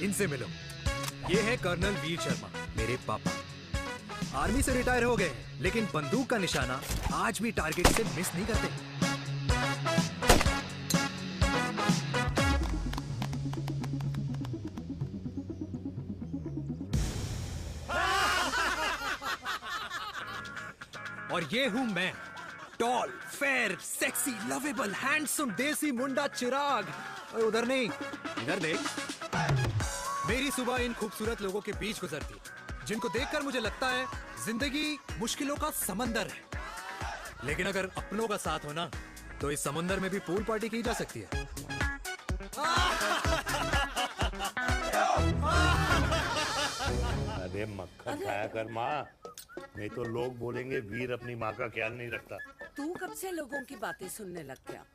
इनसे मिलो। ये है कर्नल वीर शर्मा, मेरे पापा। आर्मी से रिटायर हो गए हैं, लेकिन बंदूक का निशाना आज भी टारगेट से मिस नहीं करते। और ये हूं मैं, tall, fair, sexy, lovable, handsome, देसी मुंडा चिराग। और उधर नहीं, इधर देख। मेरी सुबह इन खूबसूरत लोगों के बीच गुजरती, जिनको देखकर मुझे लगता है जिंदगी मुश्किलों का समंदर है। लेकिन अगर अपनों का साथ हो ना, तो इस समुंदर में भी पूल पार्टी की जा सकती है। अरे मक्खन खाया कर माँ, नहीं तो लोग बोलेंगे वीर अपनी माँ का ख्याल नहीं रखता। तू कब से लोगों की बातें सुनने लग गया?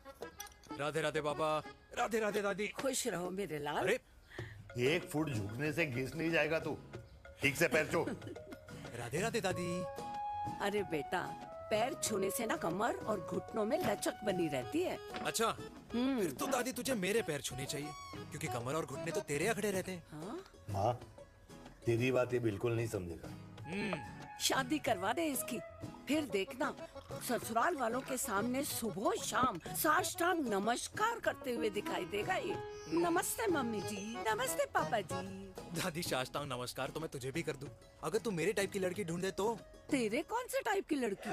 राधे राधे बाबा, राधे राधे दादी। खुश रहो मेरे लाल। अरे 1 फुट झुकने से घिस नहीं जाएगा तू, ठीक से पैर छू। राधे राधे दादी। अरे बेटा, पैर छूने से ना कमर और घुटनों में लचक बनी रहती है। अच्छा, फिर तो दादी तुझे मेरे पैर छूने चाहिए, क्योंकि कमर और घुटने तो तेरे अखड़े रहते हैं। हाँ? माँ, तेरी बात ये बिल्कुल नहीं समझेगा। शादी करवा दे इसकी, फिर देखना ससुराल वालों के सामने सुबह शाम साष्टांग नमस्कार करते हुए दिखाई देगा ये। नमस्ते मम्मी जी, नमस्ते पापा जी। दादी साष्टांग नमस्कार तो मैं तुझे भी कर दूं, अगर तू मेरे टाइप की लड़की ढूंढे तो। तेरे कौन से टाइप की लड़की?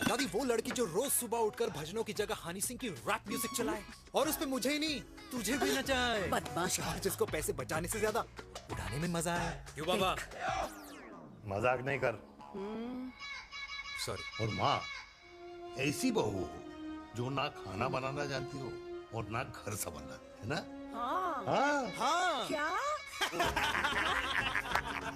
दादी वो लड़की जो रोज सुबह उठकर भजनों की जगह हनी सिंह की रैप म्यूजिक चलाए, और उसपे मुझे ही नहीं तुझे भी नचाए। बदमाश। और जिसको पैसे बचाने से ज्यादा उड़ाने में मजा आए। क्यों बाबा? मजाक नहीं कर। सॉरी। और माँ, ऐसी बहू हो जो ना खाना बनाना जानती हो और ना घर संभालना, है ना? हाँ। हाँ हाँ। क्या?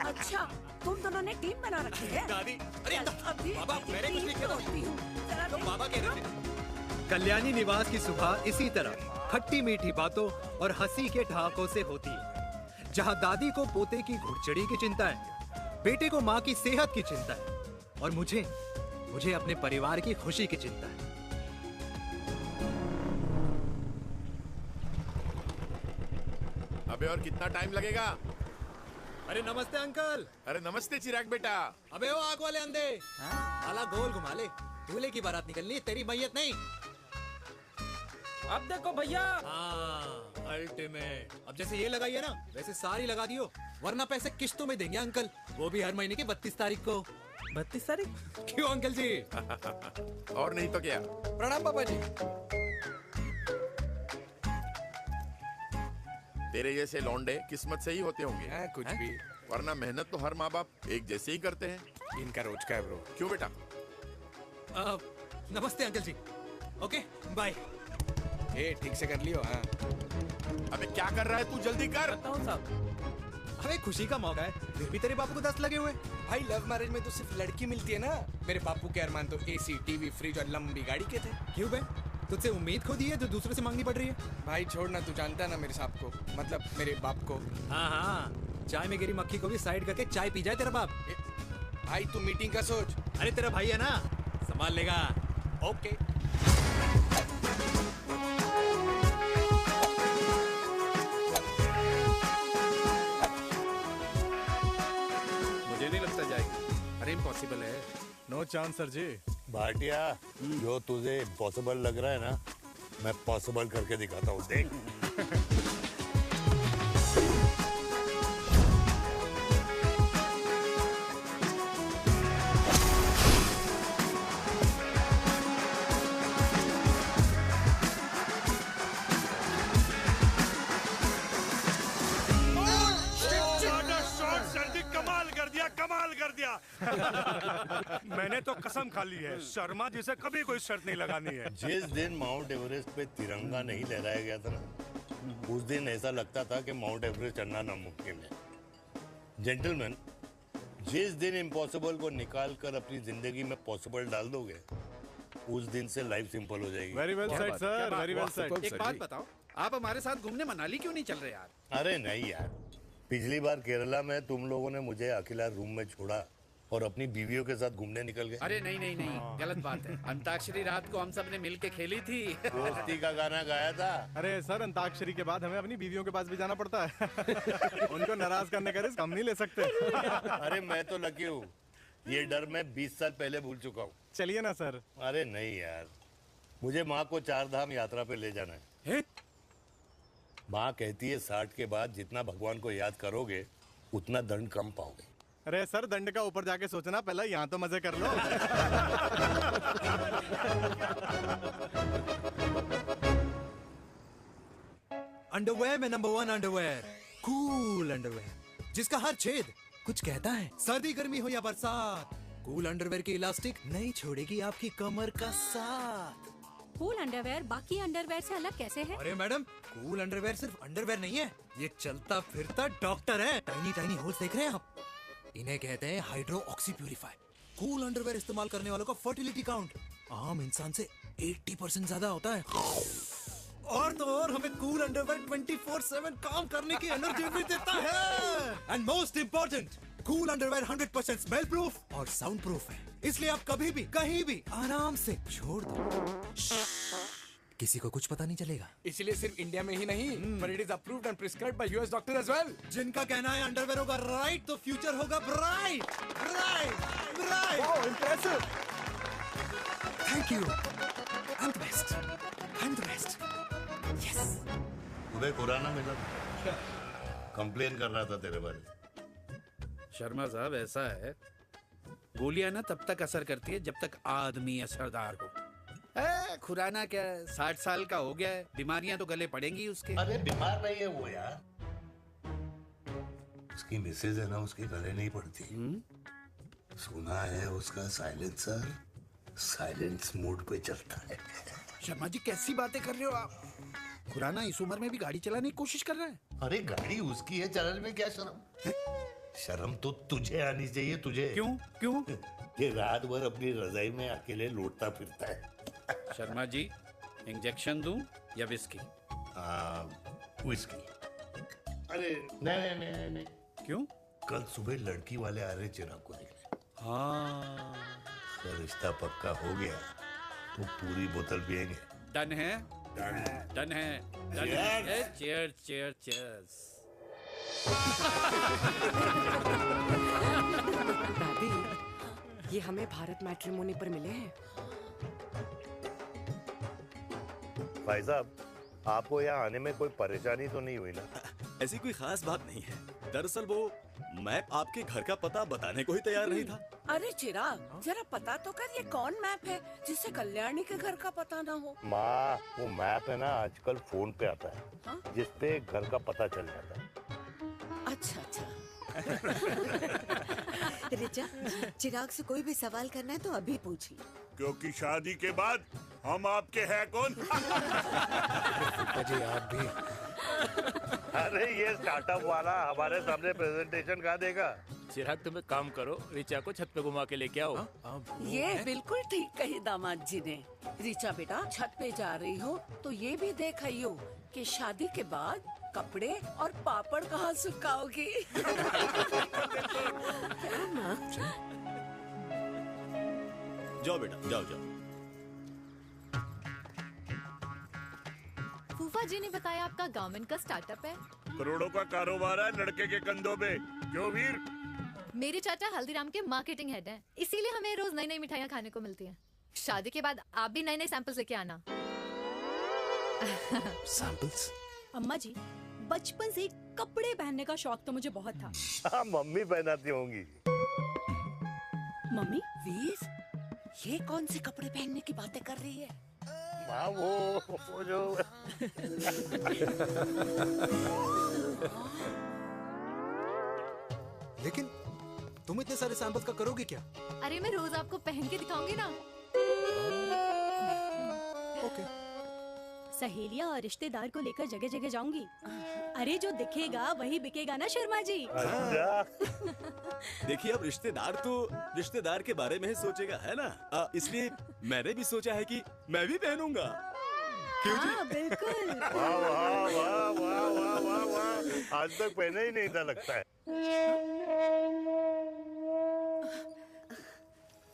अच्छा, तुम दोनों ने टीम बना रखी है? दादी, अरे अभी बाबा, मैंने कुछ नहीं किया। होती हूँ। जरा तो देख। बाबा कह रहे थे। कल्याणी निवास की सुबह इसी तरह खट्टी मीठी बातों और हंसी के ठहाकों से होती है, जहां दादी को पोते की घुड़चड़ी की चिंता है, बेटे को माँ की सेहत की चिंता है, और मुझे अपने परिवार की खुशी की चिंता है। अबे और कितना टाइम लगेगा? अरे नमस्ते अंकल। अरे नमस्ते चिराग बेटा। अबे वो आग वाले अंधे, साला गोल घुमा ले, दूल्हे की बारात निकलनी है, तेरी मैयत नहीं। अब देखो भैया। हाँ, अल्टीमेट। अब जैसे ये लगाई है ना, वैसे सारी लगा दियो, वरना पैसे किश्तों में देंगे अंकल, वो भी हर महीने की 32 तारीख को। 32 तारीख? क्यों अंकल जी? और नहीं तो क्या। प्रणाम पापा जी। तेरे जैसे लौंडे किस्मत से ही होते होंगे। कुछ भी। वरना मेहनत तो हर माँ बाप एक जैसे ही करते हैं। इनका रोज का है ब्रो। क्यों बेटा? नमस्ते अंकल जी। Okay bye. ठीक से कर लियो। हाँ। अबे क्या कर रहा है तू, जल्दी कर। बताओ साहब। हमें खुशी का मौका है, फिर भी तेरे बापू को 10 लगे हुए। भाई लव मैरिज में तो सिर्फ लड़की मिलती है ना। मेरे बापू के अरमान तो एसी, टीवी, फ्रिज और लंबी गाड़ी के थे। क्यों बे? तुझसे उम्मीद खो दी है जो दूसरों से मांगनी पड़ रही है? भाई छोड़ना, तू जानता है ना मेरे साहब को, मतलब मेरे बाप को। हाँ हाँ, चाय में गिरी मक्खी को भी साइड करके चाय पी जाए तेरा बाप। भाई तू मीटिंग का सोच। अरे तेरा भाई है ना, संभाल लेगा। ओके। मुझे नहीं लगता जाएगी। अरे इम्पॉसिबल है। नो चांस सर जी। भाटिया, जो तुझे इम्पॉसिबल लग रहा है ना, मैं पॉसिबल करके दिखाता हूँ, देख। कमाल कर दिया। मैंने तो कसम खा ली है, शर्मा जी से कभी कोई शर्त नहीं लगानी है। जिस दिन माउंट एवरेस्ट पे तिरंगा नहीं लहराया गया था ना, उस दिन ऐसा लगता था कि माउंट एवरेस्ट चढ़ना नामुमकिन है। जेंटलमैन, जिस दिन इम्पॉसिबल को निकाल कर अपनी जिंदगी में पॉसिबल डाल दोगे, उस दिन से लाइफ सिंपल हो जाएगी। Very well said sir, very well said. एक बात बताओ, आप हमारे साथ घूमने मनाली क्यों नहीं चल रहे यार? अरे नहीं यार, पिछली बार केरला में तुम लोगों ने मुझे अकेला रूम में छोड़ा और अपनी बीवियों के साथ घूमने निकल गए। अरे नहीं नहीं नहीं, गलत बात है। अंताक्षरी रात को हम सब ने मिल के खेली थी। दोस्ती का गाना गाया था। अरे सर, अंताक्षरी के बाद हमें अपनी बीवियों के पास भी जाना पड़ता है। उनको नाराज करने का रिस्क हम नहीं ले सकते। अरे मैं तो लकी हूँ, ये डर मैं 20 साल पहले भूल चुका हूँ। चलिए ना सर। अरे नहीं यार, मुझे माँ को 4 धाम यात्रा पे ले जाना है। माँ कहती है 60 के बाद जितना भगवान को याद करोगे उतना दंड कम पाओगे। अरे सर, दंड का ऊपर जाके सोचना, पहले यहाँ तो मजे कर लो। अंडरवेयर में नंबर 1 अंडरवेयर, कूल अंडरवेयर, जिसका हर छेद कुछ कहता है। सर्दी गर्मी हो या बरसात, कूल अंडरवेयर की इलास्टिक नहीं छोड़ेगी आपकी कमर का साथ। कूल अंडरवेयर बाकी अंडरवेयर से अलग कैसे है? अरे मैडम, कूल अंडरवेयर सिर्फ अंडरवेयर नहीं है, ये चलता फिरता डॉक्टर है। टाइनी टाइनी होल्स देख रहे हैं आप? इन्हें कहते हैं hydro oxy purifier. Cool underwear इस्तेमाल करने वालों का फर्टिलिटी काउंट आम इंसान से 80% ज्यादा होता है। और तो और हमें कूल अंडरवेयर 24/7 काम करने की एनर्जी भी देता है। And most important, cool underwear 100% smell proof और साउंड प्रूफ है, इसलिए आप कभी भी कहीं भी आराम से छोड़ दो, किसी को कुछ पता नहीं चलेगा। इसलिए सिर्फ इंडिया में ही नहीं, but it is approved and prescribed by US doctor as well. जिनका कहना है अंडरवेयर होगा राइट तो फ्यूचर होगा bright, bright, bright. Wow, impressive. Thank you. I'm the best. I'm the best. Yes. तुम्हें खुराना मिला, कंप्लेन कर रहा था तेरे बारे में। शर्मा साहब, ऐसा है, गोलियां ना तब तक असर करती है जब तक आदमी असरदार हो। खुराना क्या, 60 साल का हो गया है, बीमारियां तो गले पड़ेंगी उसके। अरे बीमार नहीं है वो यार, उसकी मिसेज है ना, उसके गले नहीं पड़ती। सुना है उसका साइलेंसर साइलेंस मोड पे चलता है। शर्मा जी, कैसी बातें कर रहे हो आप? खुराना इस उम्र में भी गाड़ी चलाने की कोशिश कर रहा है। अरे गाड़ी उसकी है, चलाने में क्या शर्म? शर्म तो तुझे आनी चाहिए, तुझे। क्यों क्यों? ये रात भर अपनी रजाई में अकेले लौटता फिरता है। शर्मा जी, इंजेक्शन दूं या विस्की? विस्की। अरे नहीं नहीं नहीं नहीं। क्यों? कल सुबह लड़की वाले आ रहे चिराग को देखने। हाँ, अगर रिश्ता पक्का हो गया तो पूरी बोतल पिएंगे। डन है, डन है, डन है। Cheers cheers cheers. दादी, ये हमें भारत मैट्रिमोनी पर मिले हैं। भाई साहब, आपको यहाँ आने में कोई परेशानी तो नहीं हुई ना? ऐसी कोई खास बात नहीं है। दरअसल वो मैप आपके घर का पता बताने को ही तैयार नहीं था। अरे चिराग, जरा पता तो कर, ये कौन मैप है जिससे कल्याणी के घर का पता ना हो? माँ, वो मैप है ना आजकल फोन पे आता है। हाँ? जिसपे घर का पता चल जाता है। अच्छा अच्छा। रिचा, चिराग से कोई भी सवाल करना है तो अभी पूछिए। क्योंकि शादी के बाद हम आपके हैं कौन? जी आप भी। अरे ये स्टार्टअप वाला हमारे सामने प्रेजेंटेशन कहाँ देगा? चिराग, तुम एक काम करो, रिचा को छत पे घुमा के लेके आओ। ये बिल्कुल ठीक कही दामाद जी ने। रिचा बेटा, छत पे जा रही हो तो ये भी देख आइयो कि शादी के बाद कपड़े और पापड़ कहाँ सुखाओगी। जाओ बेटा, जाओ जाओ। फूफा जी ने बताया आपका गवर्नमेंट का स्टार्टअप है। करोड़ों का कारोबार है लड़के के कंधों पे। क्यों वीर? मेरे चाचा हल्दीराम के मार्केटिंग हेड हैं, इसीलिए हमें रोज नई नई मिठाइयाँ खाने को मिलती हैं। शादी के बाद आप भी नए नए सैंपल्स लेके आना। सैंपल्स? अम्मा जी, बचपन से ही कपड़े पहनने का शौक तो मुझे बहुत था। हाँ, मम्मी पहनाती होंगी। मम्मी? वीर, ये कौन से कपड़े पहनने की बातें कर रही है? माँ, वो जो लेकिन तुम इतने सारे सैंपल्स का करोगे क्या? अरे मैं रोज आपको पहन के दिखाऊंगी ना। ओके। सहेलियां और रिश्तेदार को लेकर जगह जगह जाऊंगी। अरे जो दिखेगा वही बिकेगा ना शर्मा जी। देखिए, अब रिश्तेदार तो रिश्तेदार के बारे में ही सोचेगा, है ना? इसलिए मैंने भी सोचा है कि मैं भी पहनूंगा। हाँ, बिल्कुल। वाह वाह वाह वाह वाह वाह वाह, आज तक पहना ही नहीं था लगता है।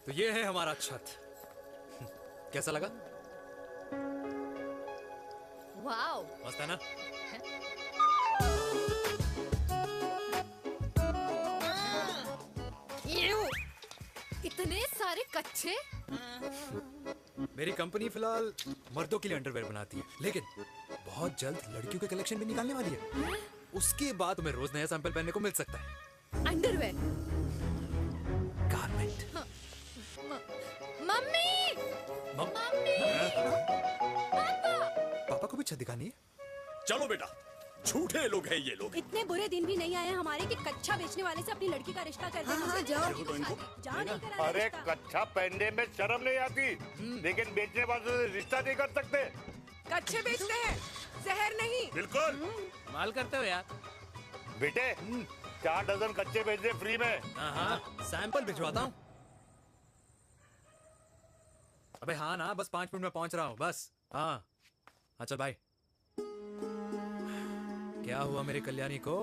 तो ये है हमारा छत। कैसा लगा? वाओ, मस्त है ना? इतने सारे कच्चे। मेरी कंपनी फिलहाल मर्दों के लिए अंडरवेयर बनाती है, लेकिन बहुत जल्द लड़कियों के कलेक्शन भी निकालने वाली है। उसके बाद तुम्हें रोज नया सैंपल पहनने को मिल सकता है। अंडरवेयर। गारमेंट। मम्मी। मम्मी। पापा को भी छत दिखानी है। चलो बेटा, झूठे लोग हैं ये लोग। इतने बुरे दिन भी नहीं आए हमारे कि कच्चा बेचने वाले से अपनी लड़की का रिश्ता कर दें। हाँ, जाओ। जाओ नहीं करा अरे रिश्ता। कच्चा पहनने में शर्म नहीं आती, लेकिन बेचने वालों से रिश्ता नहीं कर सकते। कच्चे बेचते हैं, जहर नहीं। बिल्कुल। माल करते हो यार। बेटे 4 डजन कच्चे बेच दे फ्री में। हाँ, सैंपल भिजवाता हूँ। अबे हाँ ना, बस 5 मिनट में पहुंच रहा हूँ बस। हाँ, अच्छा भाई। क्या हुआ मेरे कल्याणी को?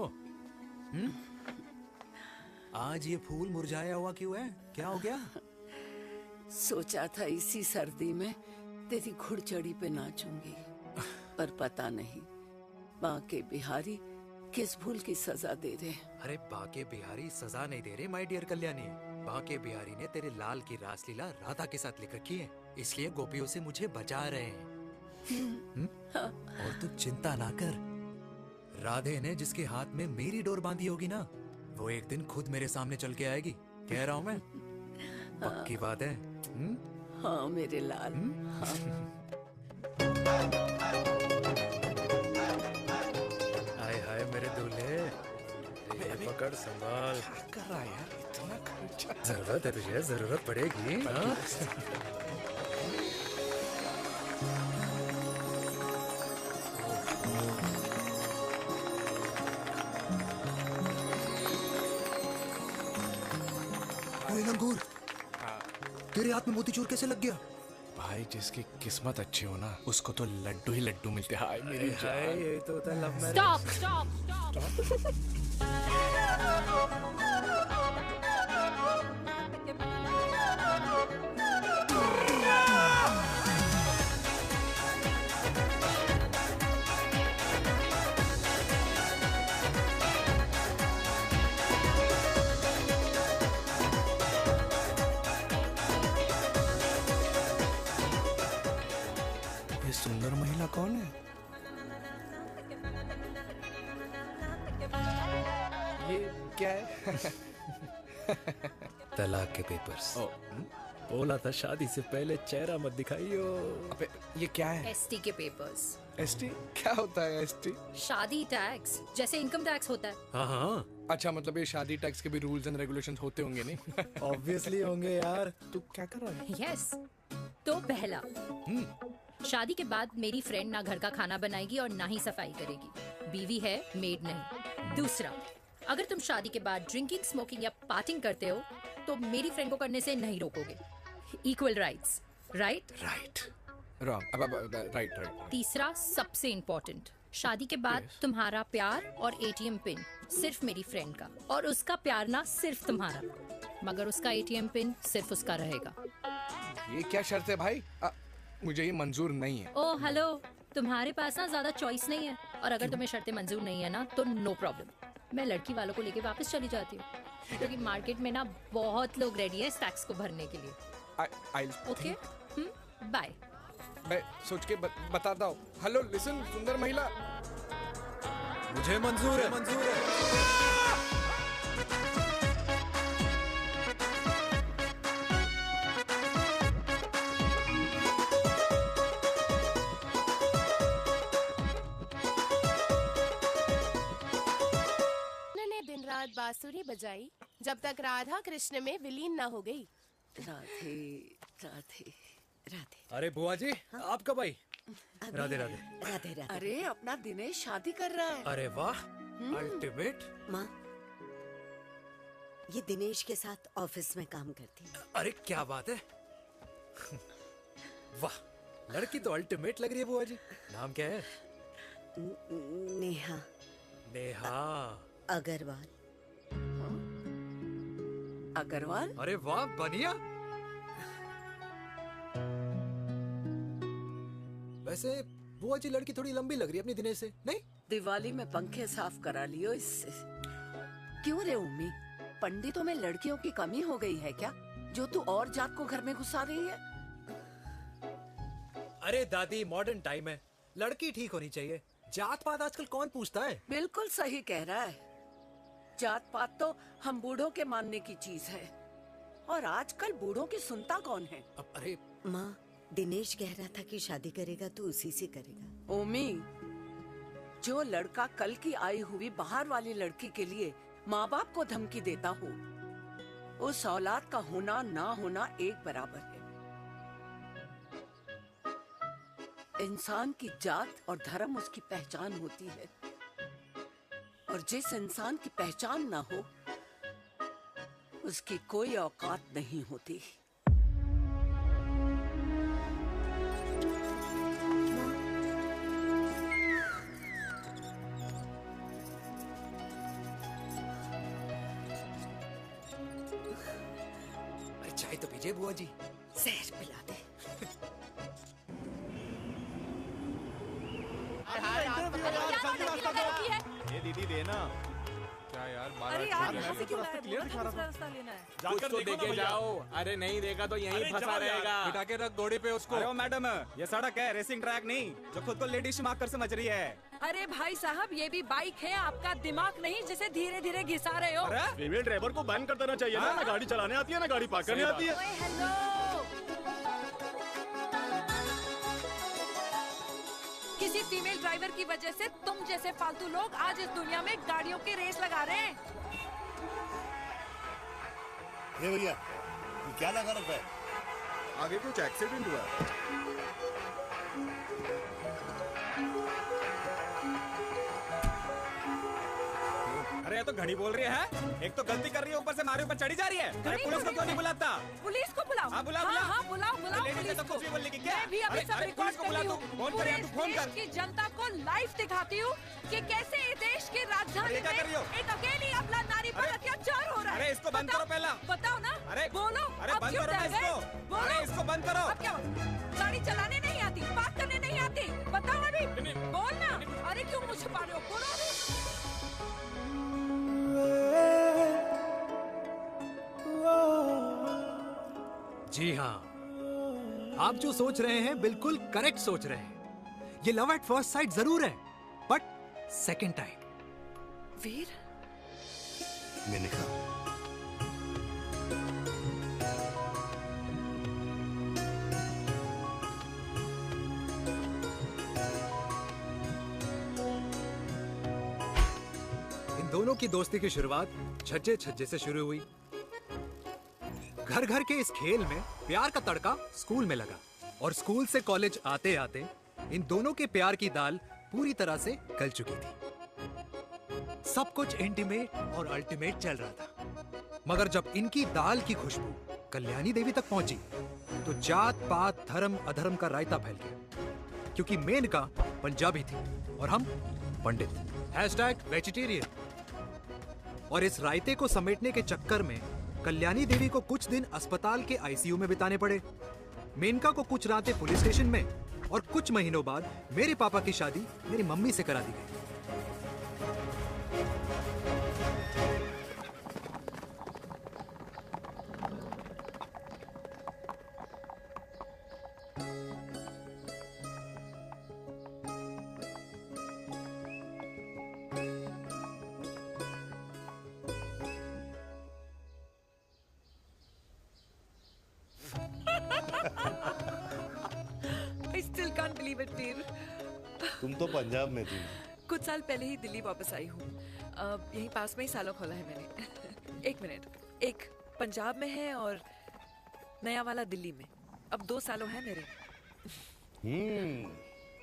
आज ये फूल मुरझाया हुआ क्यों है? क्या हो गया? सोचा था इसी सर्दी में तेरी घुड़चड़ी पे नाचूंगी, पर पता नहीं बाके बिहारी किस भूल की सजा दे रहे। अरे बाके बिहारी सजा नहीं दे रहे माय डियर कल्याणी। बाके बिहारी ने तेरे लाल की रासलीला राधा के साथ लिख रखी है, इसलिए गोपियों से मुझे बचा रहे हैं। और तू चिंता ना कर, राधे ने जिसके हाथ में मेरी डोर बांधी होगी ना, वो एक दिन खुद मेरे सामने चल के आएगी। कह रहा हूँ मैं, पक्की बात है। हाँ मेरे लाल। हाय हाय मेरे दूल्हे, पकड़ संभाल। क्या कर रहा है यार, इतना खर्चा। जरूरत है तुझे, जरूरत पड़ेगी। हाँ? लंगूर, तेरे हाथ में मोतीचूर कैसे लग गया? भाई जिसकी किस्मत अच्छी हो ना, उसको तो लड्डू ही लड्डू मिलते हैं। हाय मेरी जान। ये तो होता है love marriage. Stop stop stop. ये सुंदर महिला कौन है? ये क्या है? तलाक के पेपर्स। बोला था शादी से पहले चेहरा मत दिखाइयो। अबे ये क्या है? एसटी के पेपर्स। एसटी क्या होता है? एसटी शादी टैक्स, जैसे इनकम टैक्स होता है। हाँ हाँ, अच्छा, मतलब ये शादी टैक्स के भी रूल्स एंड रेगुलेशंस होते होंगे नहीं? ऑब्वियसली होंगे यार। तू क्या कर रहा है? यस। तो पहला, शादी के बाद मेरी फ्रेंड ना घर का खाना बनाएगी और ना ही सफाई करेगी। बीवी है, मेड नहीं। दूसरा, अगर तुम शादी के बाद ड्रिंकिंग, स्मोकिंग या पार्टिंग करते हो तो मेरी फ्रेंड को करने से नहीं रोकोगे। Equal rights, right? Right. Wrong. Right right. तीसरा, सबसे इम्पोर्टेंट, शादी के बाद तुम्हारा प्यार और एटीएम पिन सिर्फ मेरी फ्रेंड का, और उसका प्यार ना सिर्फ तुम्हारा, मगर उसका एटीएम पिन सिर्फ उसका रहेगा। ये क्या शर्त है भाई? मुझे ये मंजूर नहीं है। ओ हेलो, तुम्हारे पास ना ज्यादा चॉइस नहीं है, और अगर तुम्हें शर्तें मंजूर नहीं है ना तो नो प्रॉब्लम, मैं लड़की वालों को लेके वापस चली जाती हूँ, क्योंकि मार्केट में ना बहुत लोग रेडी हैं इस टैक्स को भरने के लिए। Okay, bye. मैं सोच के बताता हूँ। हेलो लिसन, सुंदर महिला, मुझे मंजूर है, मंजूर है। दिन रात बांसुरी बजाई जब तक राधा कृष्ण में विलीन न हो गई। राधे राधे राधे। अरे बुआ जी, आप कब आई? राधे राधे। राधे राधे। अरे अपना दिनेश शादी कर रहा है। अरे वाह, अल्टीमेट। माँ, ये दिनेश के साथ ऑफिस में काम करती है। अरे क्या बात है। वाह, लड़की तो अल्टीमेट लग रही है बुआ जी। नाम क्या है? नेहा। नेहा अग्रवाल। अग्रवाल? अरे वाह, बनिया। वैसे बुआ जी लड़की थोड़ी लंबी लग रही है अपनी दिनेश से, नहीं? दिवाली में पंखे साफ करा लियो इससे। क्यों रे उम्मी, पंडितों में लड़कियों की कमी हो गई है क्या, जो तू और जात को घर में घुसा रही है? अरे दादी, मॉडर्न टाइम है, लड़की ठीक होनी चाहिए। जात पात आजकल कौन पूछता है? बिल्कुल सही कह रहा है। जात पात तो हम बूढ़ों के मानने की चीज है, और आजकल बूढ़ों की सुनता कौन है? अरे माँ, दिनेश कह रहा था कि शादी करेगा तो उसी से करेगा। ओमी, जो लड़का कल की आई हुई बाहर वाली लड़की के लिए माँ बाप को धमकी देता हो, उस औलाद का होना ना होना एक बराबर है। इंसान की जात और धर्म उसकी पहचान होती है, और जिस इंसान की पहचान ना हो उसकी कोई औकात नहीं होती। चाय तो पीजिए बुआ जी। जहर पिला दे। ये दीदी देना। क्या यार, अरे यार, यहाँ से क्यों लाए? बोला था दूसरा रास्ता लेना है। कुछ तो देके जाओ। अरे नहीं देगा तो यहीं फंसा रहेगा। बिठा के रख घोड़े पे उसको। अरे ओ मैडम, ये सड़क है, रेसिंग ट्रैक नहीं, जो खुद को लेडी शिमाक कर समझ रही है। अरे भाई साहब, ये भी बाइक है, आपका दिमाग नहीं जिसे धीरे धीरे घिसा रहे हो। फीमेल ड्राइवर को बैन कर देना चाहिए ना गाड़ी चलाने आती है ना गाड़ी पार्क करने आती है। ओए हेलो, किसी फीमेल ड्राइवर की वजह से तुम जैसे फालतू लोग आज इस दुनिया में गाड़ियों की रेस लगा रहे हैं। ये भैया, ये क्या लगा रखा है? आगे कुछ एक्सीडेंट हुआ है। अरे ये तो घड़ी बोल रही है, एक तो गलती कर रही है, ऊपर से हमारे ऊपर चढ़ी जा रही है। अरे पुलिस को क्यों नहीं बुलाता? पुलिस को बुलाओ। हाँ, बुलाओ, हाँ, बुलाओ। हाँ, बुलाओ बुलाओ लेडीज पुलिस तो को। कुछ भी बोलने की क्या? मैं भी अभी अरे, सब अरे, रिकॉर्ड पुलिस को कर बुला रही तू। हूँ। फोन कर पूरे यार, तू फोन कर। देश की जनता को लाइव दिखाती हूँ कि कैसे इस देश की राजधानी अरे, क्या कर रही हो? में एक अकेली अबला नारी पर अत्याचार हो रहा है। अरे, इसको बंद करो पहला। बताओ ना। अरे, बोलो। अरे, अब बंद क्यों करो ना डर गए? इसको। बोलो। अरे, इसको बंद करो। अब क्या? गाड़ी चलाने नहीं आती, बात करने नहीं आती, बताओ अभी। बोल ना। अरे क्यों मुझे छुपा रहे हो? बोलो अभी। जी हाँ, आप जो सोच रहे हैं बिल्कुल करेक्ट सोच रहे हैं। ये लव एट फर्स्ट साइट जरूर है, बट सेकंड टाइम। वीर, मैंने कहा इन दोनों की दोस्ती की शुरुआत छज्जे छज्जे से शुरू हुई। घर घर के इस खेल में प्यार का तड़का स्कूल में लगा, और स्कूल से कॉलेज आते आते इन दोनों के प्यार की दाल पूरी तरह से गल चुकी थी। सब कुछ इंटीमेट और अल्टीमेट चल रहा था, मगर जब इनकी दाल की खुशबू कल्याणी देवी तक पहुंची तो जात पात धर्म अधर्म का रायता फैल गया, क्योंकि मेनका पंजाबी थी और हम पंडित। #वेजिटेरियन। और इस रायते को समेटने के चक्कर में कल्याणी देवी को कुछ दिन अस्पताल के आईसीयू में बिताने पड़े। मेनका को कुछ रातें पुलिस स्टेशन में, और कुछ महीनों बाद मेरे पापा की शादी मेरी मम्मी से करा दी गई। I still can't believe it, वीर। तुम तो पंजाब में थी। कुछ साल पहले ही दिल्ली वापस आई हूँ। यहीं पास में ही सालों खोला है मैंने। एक मिनट, एक पंजाब में है और नया वाला दिल्ली में। अब 2 सालों है मेरे।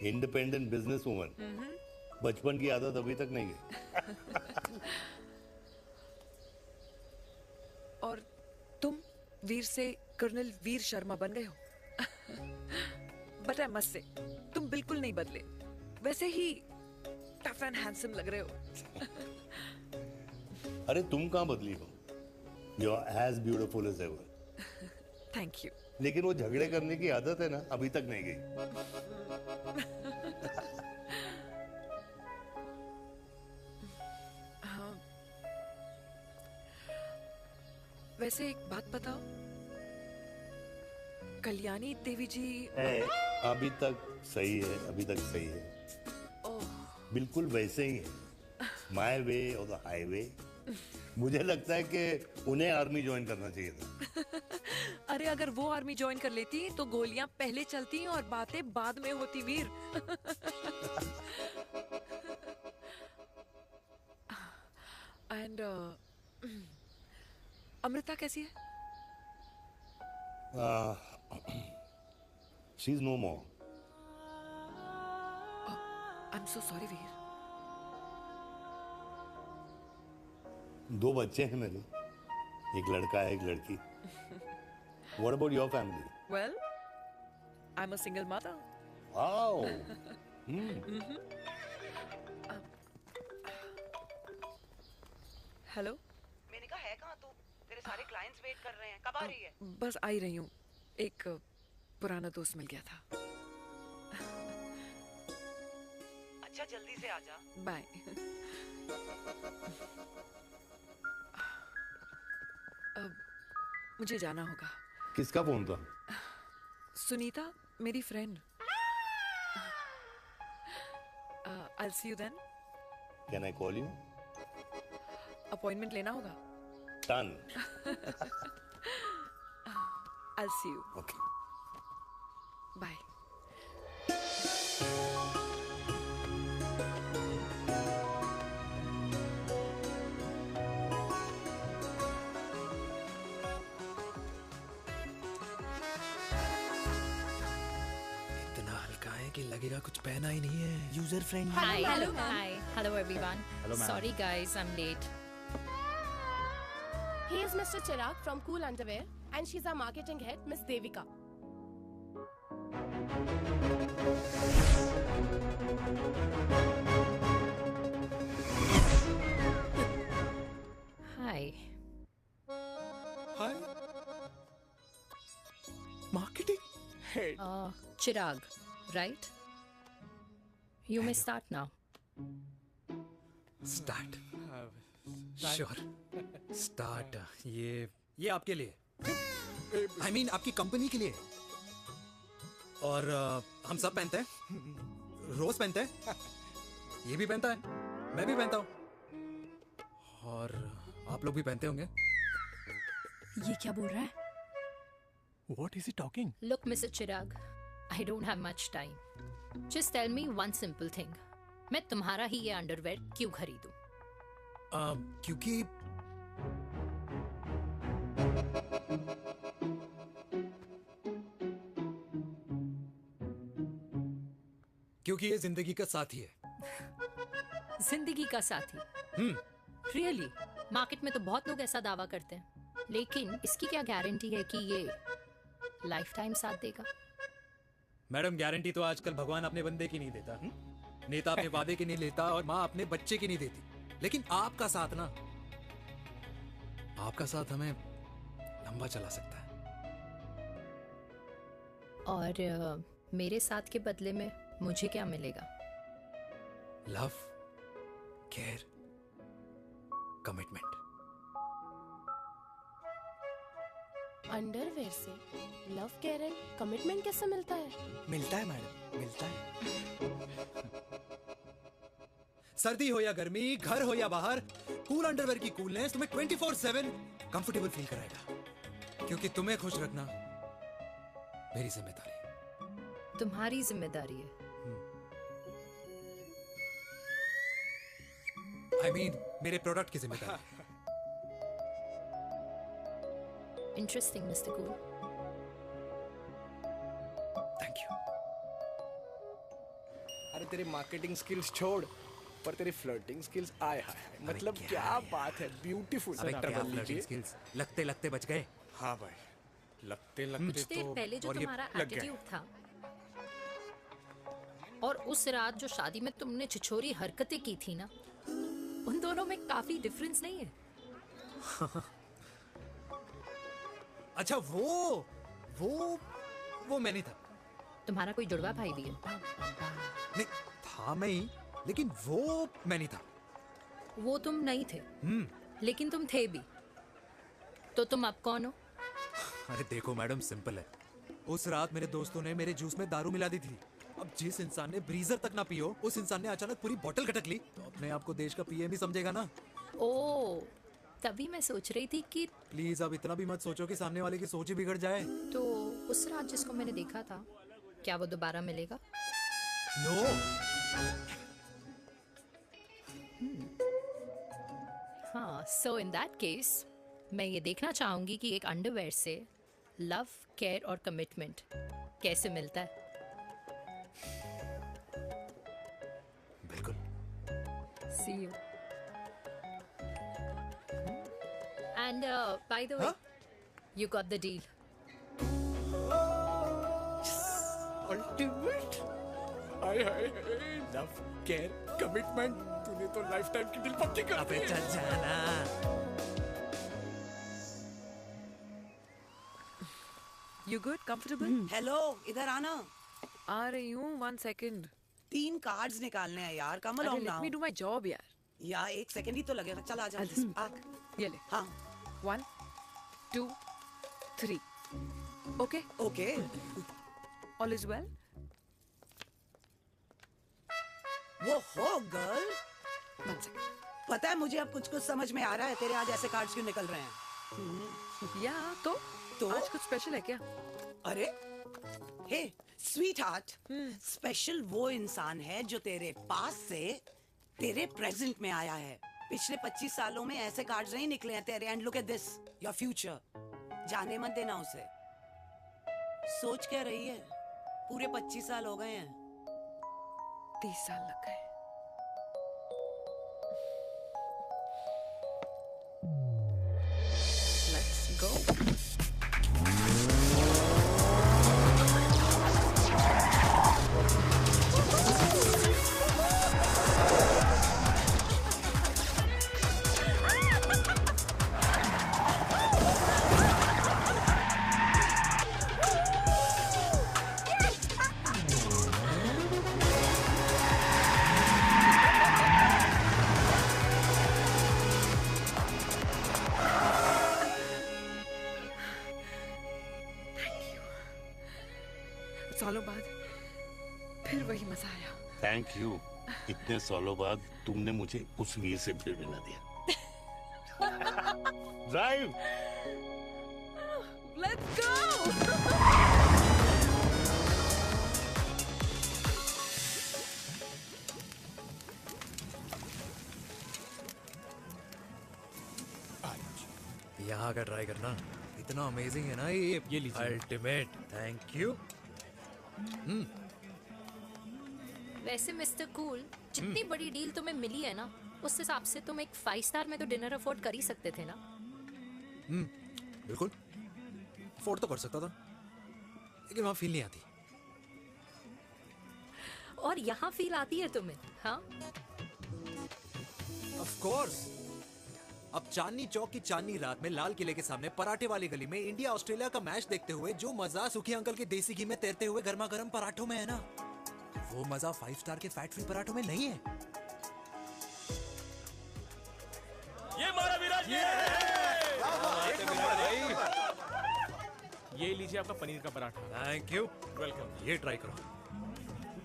Independent business woman. बचपन की आदत अभी तक नहीं है। और तुम वीर से कर्नल वीर शर्मा बन गए हो। बट आई मस्ट से, तुम बिल्कुल नहीं बदले, वैसे ही टफ एंड हैंडसम लग रहे हो। अरे तुम कहाँ बदली हो? You are as beautiful as ever. Thank you. लेकिन वो झगड़े करने की आदत है ना, अभी तक नहीं गई। हाँ। वैसे एक बात बताओ, कल्याणी देवी जी अभी तक सही है, अभी तक सही है, बिल्कुल वैसे ही है, माय वे और द हाईवे। मुझे लगता है कि उन्हें आर्मी ज्वाइन करना चाहिए था। अरे अगर वो आर्मी ज्वाइन कर लेती तो गोलियां पहले चलती और बातें बाद में होती वीर। एंड अमृता कैसी है? She is no more. I am so sorry Veer. 2 बच्चे हैं मेरे, एक लड़का है, एक लड़की। What about your family? Well, I'm a single mother. Wow. Hello. मैंने कहा है कहाँ तू? तेरे सारे क्लाइंट्स वेट कर रहे हैं, कब आ रही है? बस आ ही रही हूँ, एक पुराना दोस्त मिल गया था। अच्छा जल्दी से आ जा। बाय। अब मुझे जाना होगा। किसका फोन था? सुनीता, मेरी friend. I'll see you then. Can I call you? Appointment लेना होगा। Done. I'll see you. Okay. Bye. इतना हल्का है कि लगेगा कुछ पहना ही नहीं है। User friendly. Hi. Hello everyone. Hello, ma'am. Sorry guys, I'm late. He is Mr. Chirag from Cool Underwear and she's our marketing head, Miss Devika. Hi. Hi. Marketing head. Chirag, right? You may start now. Start. Sure. Start. ये आपके लिए। I mean आपकी company के लिए। और हम सब पहनते हैं। रोज पहनते हैं। ये भी पहनता है, मैं भी पहनता हूँ, और आप लोग भी पहनते होंगे। ये क्या बोल रहा है? What is he talking? Look, Mr. Chirag, I don't have much time. Just tell me one simple thing. मैं तुम्हारा ही ये अंडरवेयर क्यों खरीदूं? क्योंकि ये जिंदगी का साथी है। जिंदगी का साथी? Really? मार्केट में तो बहुत लोग ऐसा दावा करते हैं, लेकिन इसकी क्या गारंटी है कि ये लाइफ टाइम साथ देगा? मैडम, गारंटी तो आजकल भगवान अपने बंदे की नहीं देता, नेता अपने वादे की नहीं लेता, और माँ अपने बच्चे की नहीं देती, लेकिन आपका साथ ना, आपका साथ हमें लंबा चला सकता है। और मेरे साथ के बदले में मुझे क्या मिलेगा? Love, care, commitment. अंडरवेयर से लव, केयर एंड कमिटमेंट कैसे मिलता है? मिलता है मैडम, मिलता है। सर्दी हो या गर्मी, घर हो या बाहर, कूल अंडरवेयर की कूलनेस तुम्हें 24/7 कंफर्टेबल फील कराएगा, क्योंकि तुम्हें खुश रखना मेरी जिम्मेदारी है। तुम्हारी जिम्मेदारी है? I mean, मेरे प्रोडक्ट की जिम्मेदारी है। Interesting, Mr. Cool. Thank you. अरे तेरे मार्केटिंग स्किल्स छोड़, पर तेरी फ्लर्टिंग स्किल्स आए हाय, मतलब क्या बात है, ब्यूटीफुल। स्किल्स लगते लगते बच गए। हाँ भाई, लगते कुछ लगते देर तो पहले जो और ये तुम्हारा लग गए। एटीट्यूड था, और उस रात जो शादी में तुमने छिछोरी हरकतें की थी ना, उन दोनों में काफी डिफरेंस नहीं है? अच्छा, वो मैं नहीं था। तुम्हारा कोई जुड़वा भाई भी है? नहीं था मैं ही, लेकिन वो मैं नहीं था। वो तुम नहीं थे, लेकिन तुम थे भी। तो तुम अब कौन हो? अरे देखो मैडम, सिंपल है। उस रात मेरे दोस्तों ने मेरे जूस में दारू मिला दी थी। अब जिस इंसान ने ब्रीजर तक ना पियो, उस इंसान ने अचानक पूरी बोतल खटक ली, तो अपने आप को देश का पीएम ही समझेगा ना। ओ, तभी मैं सोच रही थी कि प्लीज अब इतना भी मत सोचो कि सामने वाले की सोच ही बिगड़ जाए। तो उस रात जिसको मैंने देखा था, क्या वो दोबारा मिलेगा? नो। हाँ, सो इन दैट केस मैं ये देखना चाहूंगी कि एक अंडरवेयर से लव, केयर और कमिटमेंट कैसे मिलता है। बिल्कुल। See you. And by the way, you got the deal. Ultimate. Hi hi hi, love, care, commitment. तूने तो लाइफ टाइम की डील पक्की कर दी है। चल जाना। You good? Comfortable? हेलो, इधर आना। आ रही हूँ, 1 second. 3 कार्ड्स निकालने हैं यार, कम along Let now। me do my job यार. या 1 सेकंड ही तो लगेगा। चल आजा। आ। ये ले. हाँ। 1, 2, 3. Okay? Okay. All is well? वो हो गर्ल। 1 second. पता है मुझे अब कुछ समझ में आ रहा है, तेरे आज ऐसे कार्ड्स क्यों निकल रहे हैं। या तो आज कुछ स्पेशल है क्या? अरे हे स्वीट हार्ट, स्पेशल वो इंसान है जो तेरे पास से तेरे प्रेजेंट में आया है। पिछले 25 सालों में ऐसे कार्ड्स नहीं निकले हैं तेरे। And look at this, your future. जाने मत देना उसे। सोच क्या रही है, पूरे 25 साल हो गए हैं। 30 साल लग गए। Let's go. सालों बाद फिर वही मजा आया। Thank you. इतने सालों बाद तुमने मुझे उस वीर से फिर मिला दिया। ड्राइव। Let's go. यहाँ का ट्राई करना, इतना अमेजिंग है ना ये लीजिए। अल्टीमेट। Thank you. वैसे मिस्टर कूल, जितनी बड़ी डील तुम्हें मिली है ना, उस हिसाब से तुम एक 5 स्टार में तो डिनर अफोर्ड कर ही सकते थे ना। बिल्कुल अफोर्ड तो कर सकता था, लेकिन वहां फील नहीं आती। और यहाँ फील आती है तुम्हें? हाँ, ऑफ कोर्स। अब चांदनी चौक की चांदनी रात में लाल किले के सामने पराठे वाली गली में इंडिया ऑस्ट्रेलिया का मैच देखते हुए जो मजा सुखी अंकल के देसी घी में तैरते हुए गर्मा गर्म पराठों में है ना, वो मजा 5 स्टार के फैट फ्री पराठों में नहीं है। ये मारा विराज। ये लीजिए आपका पनीर का पराठा। Thank you. वेलकम। ये ट्राई करो।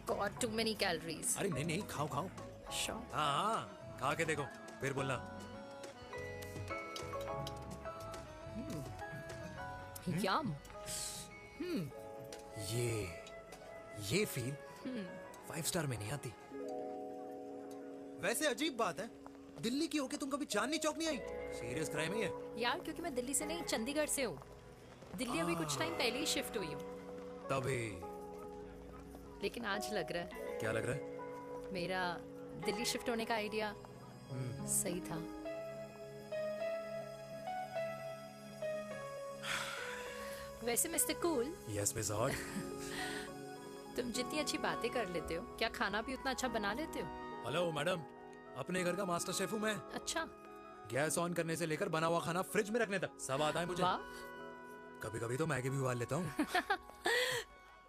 Got too many calories. अरे नहीं नहीं, खाओ खाओ। श्योर। हाँ, खा के देखो फिर बोलना। यम। ये फील 5 स्टार में नहीं आती। वैसे अजीब बात है, दिल्ली की होके तुम कभी चांदनी चौक नहीं आई? सीरियस क्राइम ही है यार, क्योंकि मैं दिल्ली से नहीं, चंडीगढ़ से हूँ। दिल्ली अभी कुछ टाइम पहले ही शिफ्ट हुई हूँ। तभी। लेकिन आज लग रहा है। क्या लग रहा है? मेरा दिल्ली शिफ्ट होने का आइडिया सही था। वैसे mister cool. Yes miss hot. तुम जितनी अच्छी बातें कर लेते हो, क्या खाना भी उतना अच्छा बना लेते हो? हेलो मैडम, अपने घर का मास्टर शेफ हूँ मैं। अच्छा। गैस ऑन करने से लेकर बना हुआ खाना फ्रिज में रखने तक सब आता है मुझे। वाह। कभी कभी तो मैगी भी उबाल लेता हूँ।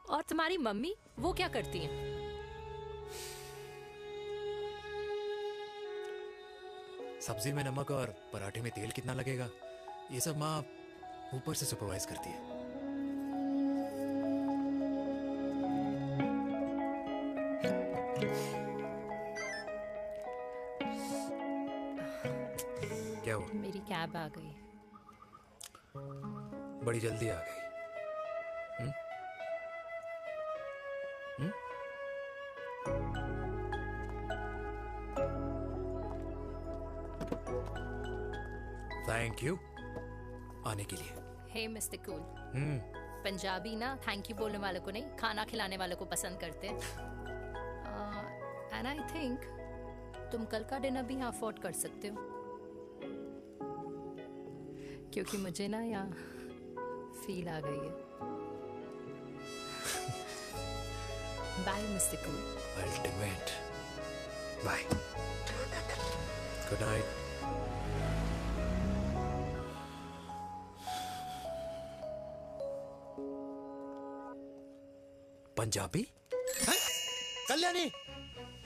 और तुम्हारी मम्मी वो क्या करती हैं? सब्जी में नमक और पराठे में तेल कितना लगेगा, ये सब माँ ऊपर से सुपरवाइज करती है। क्या हुआ? मेरी कैब आ गई। बड़ी जल्दी आ गई। थैंक यू आने के लिए। हे मिस्टर कूल, पंजाबी ना थैंक यू बोलने वालों को नहीं, खाना खिलाने वालों को पसंद करते हैं। एंड आई थिंक तुम कल का डिनर भी यहाँ अफोर्ड कर सकते हो, क्योंकि मुझे ना यहाँ फील आ गई है। Bye mister cool. Ultimate. Bye. Good night. Punjabi? Kalyani,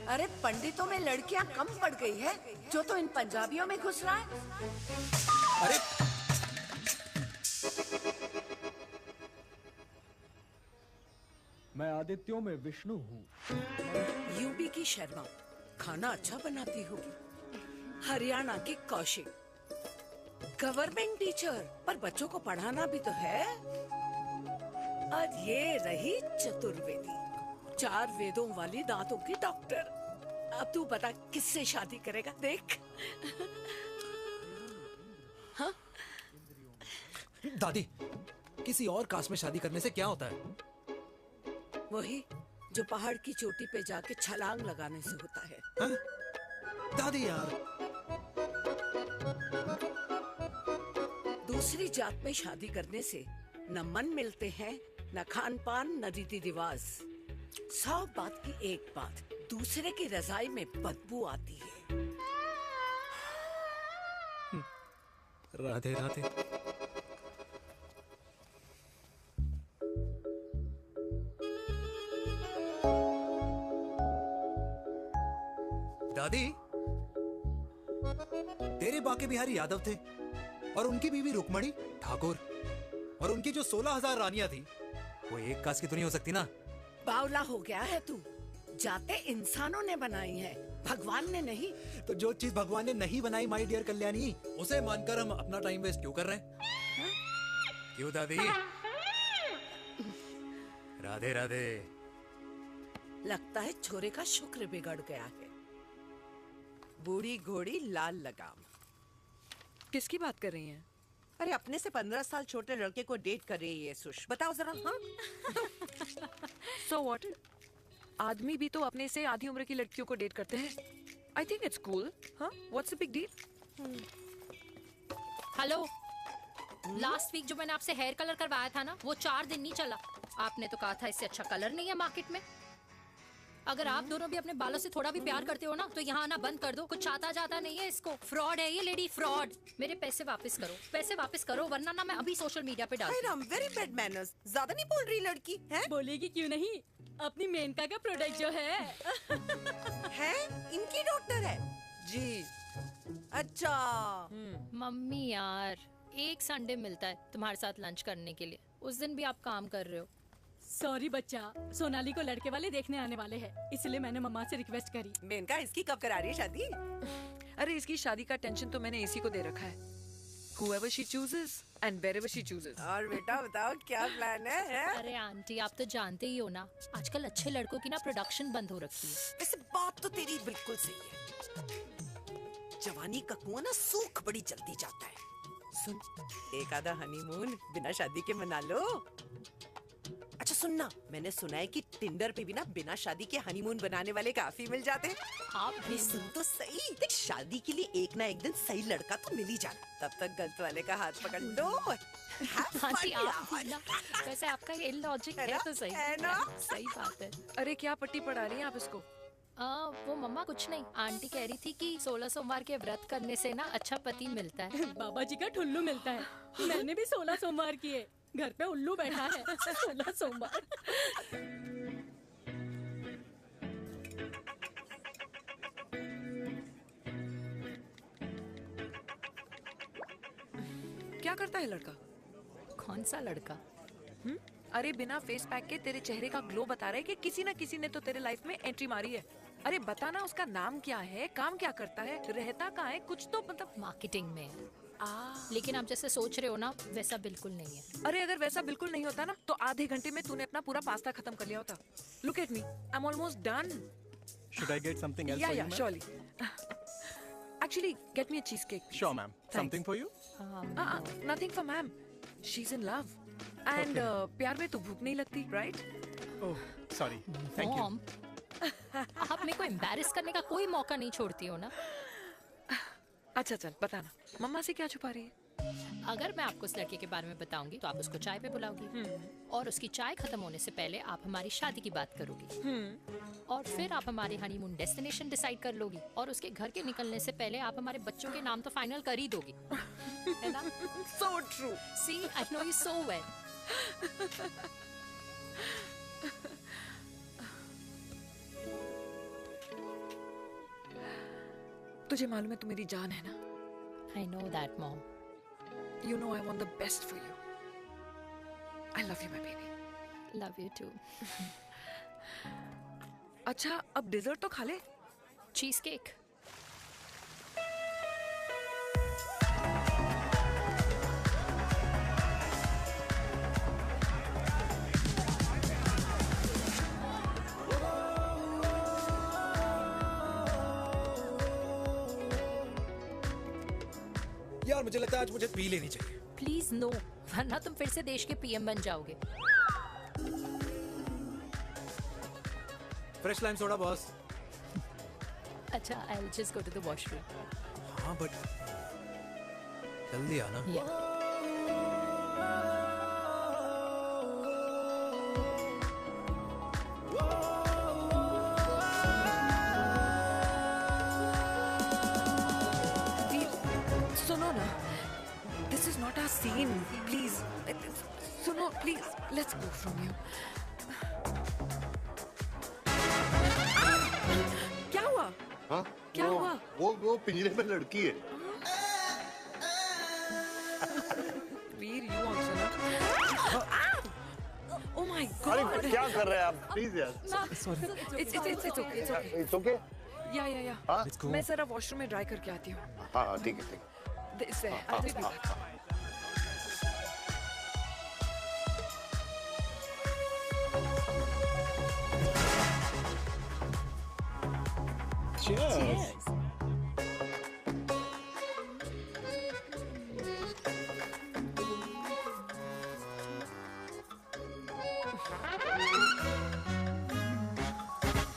अरे पंडितों में लड़कियां कम पड़ गई है जो तो इन पंजाबियों में घुस रहा है। अरे मैं आदित्यों में विष्णु हूँ। यूपी की शर्मा खाना अच्छा बनाती होगी, हरियाणा की कौशिक गवर्नमेंट टीचर, पर बच्चों को पढ़ाना भी तो है। और ये रही चतुर्वेदी, 4 वेदों वाली दांतों की डॉक्टर। अब तू बता किससे शादी करेगा? देख। हाँ? दादी, किसी और कास्ट में शादी करने से क्या होता है? वही जो पहाड़ की चोटी पे जाके छलांग लगाने से होता है। हाँ? दादी यार, दूसरी जात में शादी करने से न मन मिलते हैं, न खान पान, न रीति रिवाज। 100 बात की एक बात, दूसरे की रजाई में बदबू आती है। राधे राधे। दादी, तेरे बाके बिहारी यादव थे और उनकी बीवी रुक्मणी ठाकुर, और उनकी जो 16,000 रानियां थी वो एक कास्ट की तो नहीं हो सकती ना? बावला हो गया है तू। जाते इंसानों ने बनाई है, भगवान ने नहीं। तो जो चीज भगवान ने नहीं बनाई माय डियर कल्याणी, उसे मानकर हम अपना टाइम वेस्ट क्यों कर रहे हैं? क्यों दादी? राधे राधे। लगता है छोरे का शुक्र बिगड़ गया है। बूढ़ी घोड़ी लाल लगाम। किसकी बात कर रही हैं? अरे अपने से 15 साल छोटे लड़के को डेट कर रही है सुश। बताओ जरा। हाँ? So what? आदमी भी तो अपने से आधी उम्र की लड़कियों को डेट करते हैं। I think it's cool. हाँ? What's the big deal? Hello, last week जो मैंने आपसे हेयर कलर करवाया था ना, वो 4 दिन नहीं चला। आपने तो कहा था इससे अच्छा कलर नहीं है मार्केट में। अगर आप दोनों भी अपने बालों से थोड़ा भी प्यार करते हो ना, तो यहाँ आना बंद कर दो। कुछ आता जाता नहीं है इसको। फ्रॉड है ये लेडी, फ्रॉड। मेरे पैसे वापस करो, पैसे वापस करो, वरना ना मैं अभी सोशल मीडिया पे डाल दूँ। Very bad manners. ज्यादा नहीं बोल रही लड़की है? बोलेगी क्यों नहीं? अपनी मेनका का प्रोडक्ट जो है इनकी डॉक्टर है जी। अच्छा मम्मी यार, एक संडे मिलता है तुम्हारे साथ लंच करने के लिए, उस दिन भी आप काम कर रहे हो। सॉरी बच्चा, सोनाली को लड़के वाले देखने आने वाले हैं, इसलिए मैंने मम्मा से रिक्वेस्ट करी। मेनका, इसकी कब करा रही है शादी? अरे इसकी शादी का टेंशन तो मैंने इसी को दे रखा है। Whoever she chooses and wherever she chooses. और बेटा बताओ क्या प्लान है? अरे आंटी, आप तो जानते ही हो ना, आजकल अच्छे लड़कों की ना प्रोडक्शन बंद हो रखी है। वैसे बात तो तेरी बिल्कुल सही है। जवानी का कुआं ना सूख बड़ी जल्दी जाता है। सुन, एक आधा हनीमून बिना शादी के मना लो। अच्छा सुनना, मैंने सुना है कि टिंडर पे भी ना बिना शादी के हनीमून बनाने वाले काफी मिल जाते हैं। आप भी सुन तो सही, देख शादी के लिए एक ना एक दिन सही लड़का तो मिल ही जाना। तब तक गलत वाले का हाथ पकड़ लो। आंटी आप ना, वैसे आपका ये लॉजिक है तो सही है ना? सही बात है। अरे क्या पट्टी पढ़ा रही हैं आप इसको? वो मम्मा कुछ नहीं, आंटी कह रही थी कि 16 सोमवार के व्रत करने से ना अच्छा पति मिलता है। बाबा जी का ठुल्लू मिलता है। मैंने भी 16 सोमवार किए, घर पे उल्लू बैठा है 16 सोमवार। क्या करता है लड़का? कौन सा लड़का? अरे बिना फेस पैक के तेरे चेहरे का ग्लो बता रहा है कि किसी ना किसी ने तो तेरे लाइफ में एंट्री मारी है। अरे बताना उसका नाम क्या है, काम क्या करता है, रहता कहाँ है, कुछ तो मतलब। मार्केटिंग में। लेकिन आप जैसे सोच रहे हो ना वैसा बिल्कुल नहीं है। अरे अगर वैसा बिल्कुल नहीं होता ना तो आधे घंटे में तूने अपना पूरा पास्ता खत्म कर लिया होता। Look at me, I am almost done. Should I get something else Yeah, for yeah, you, ma'am? surely. Actually, get me a cheesecake. Sure, ma'am. Something for you? Nothing for ma'am. She's in love. And प्यार में तो भूख नहीं लगती, right? Oh, sorry. Thank you. Mom, आप मेरे को embarrass करने का कोई मौका नहीं छोड़ती हो ना। अच्छा चल बताना, मम्मा से क्या छुपा रही है? अगर मैं आपको उस लड़के के बारे में बताऊंगी तो आप उसको चाय पे बुलाओगी और उसकी चाय खत्म होने से पहले आप हमारी शादी की बात करोगी और फिर आप हमारे हनीमून डेस्टिनेशन डिसाइड कर लोगी और उसके घर के निकलने से पहले आप हमारे बच्चों के नाम तो फाइनल कर ही दोगी, है ना? So true. See, I know you so well. तुझे मालूम है तू मेरी जान है ना? I know that, Mom. You know I want the best for you. I love you, my baby. Love you too. अच्छा अब डिजर्ट तो खा ले। Cheese cake. यार मुझे लगता है आज मुझे पी लेनी चाहिए। प्लीज नो, वरना तुम फिर से देश के पीएम बन जाओगे। Fresh lime soda boss. अच्छा, I'll just go to the washroom. हाँ बट जल्दी आना। सुनो ना, this is not our scene. Please, सुनो please, let's go from here. क्या हुआ? हाँ? क्या हुआ? वो पिंजरे में लड़की है। वीर, you also ना? Oh my God! अरे क्या कर रहे हैं आप? Please यार। Sorry. It's okay. It's okay? Yeah. हाँ? मैं जरा वॉशरूम में ड्राई करके आती हूँ। हाँ ठीक है। This way. I'll just be back. Cheers.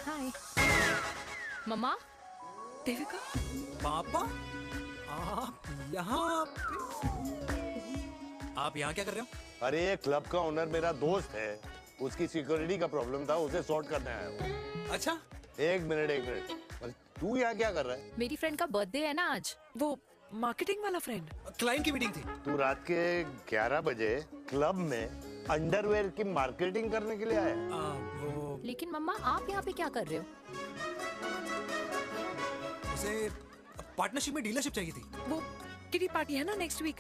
Hi. मम्मा? देविका? पापा? आप यहाँ क्या कर रहे हो? अरे ये क्लब का ओनर मेरा दोस्त है, उसकी सिक्योरिटी का प्रॉब्लम था, उसे सॉर्ट करने आया हूँ। अच्छा? एक मिनट। अरे तू यहाँ क्या कर रहा है? मेरी फ्रेंड का बर्थडे है ना आज। वो मार्केटिंग वाला फ्रेंड। क्लाइंट की मीटिंग थी। तू रात के 11 बजे क्लब में अंडरवेयर की मार्केटिंग करने के लिए आया? लेकिन मम्मा आप यहाँ पे क्या कर रहे हो? उसे पार्टनरशिप में डीलरशिप चाहिए थी। वो किटी पार्टी है ना नेक्स्ट वीक,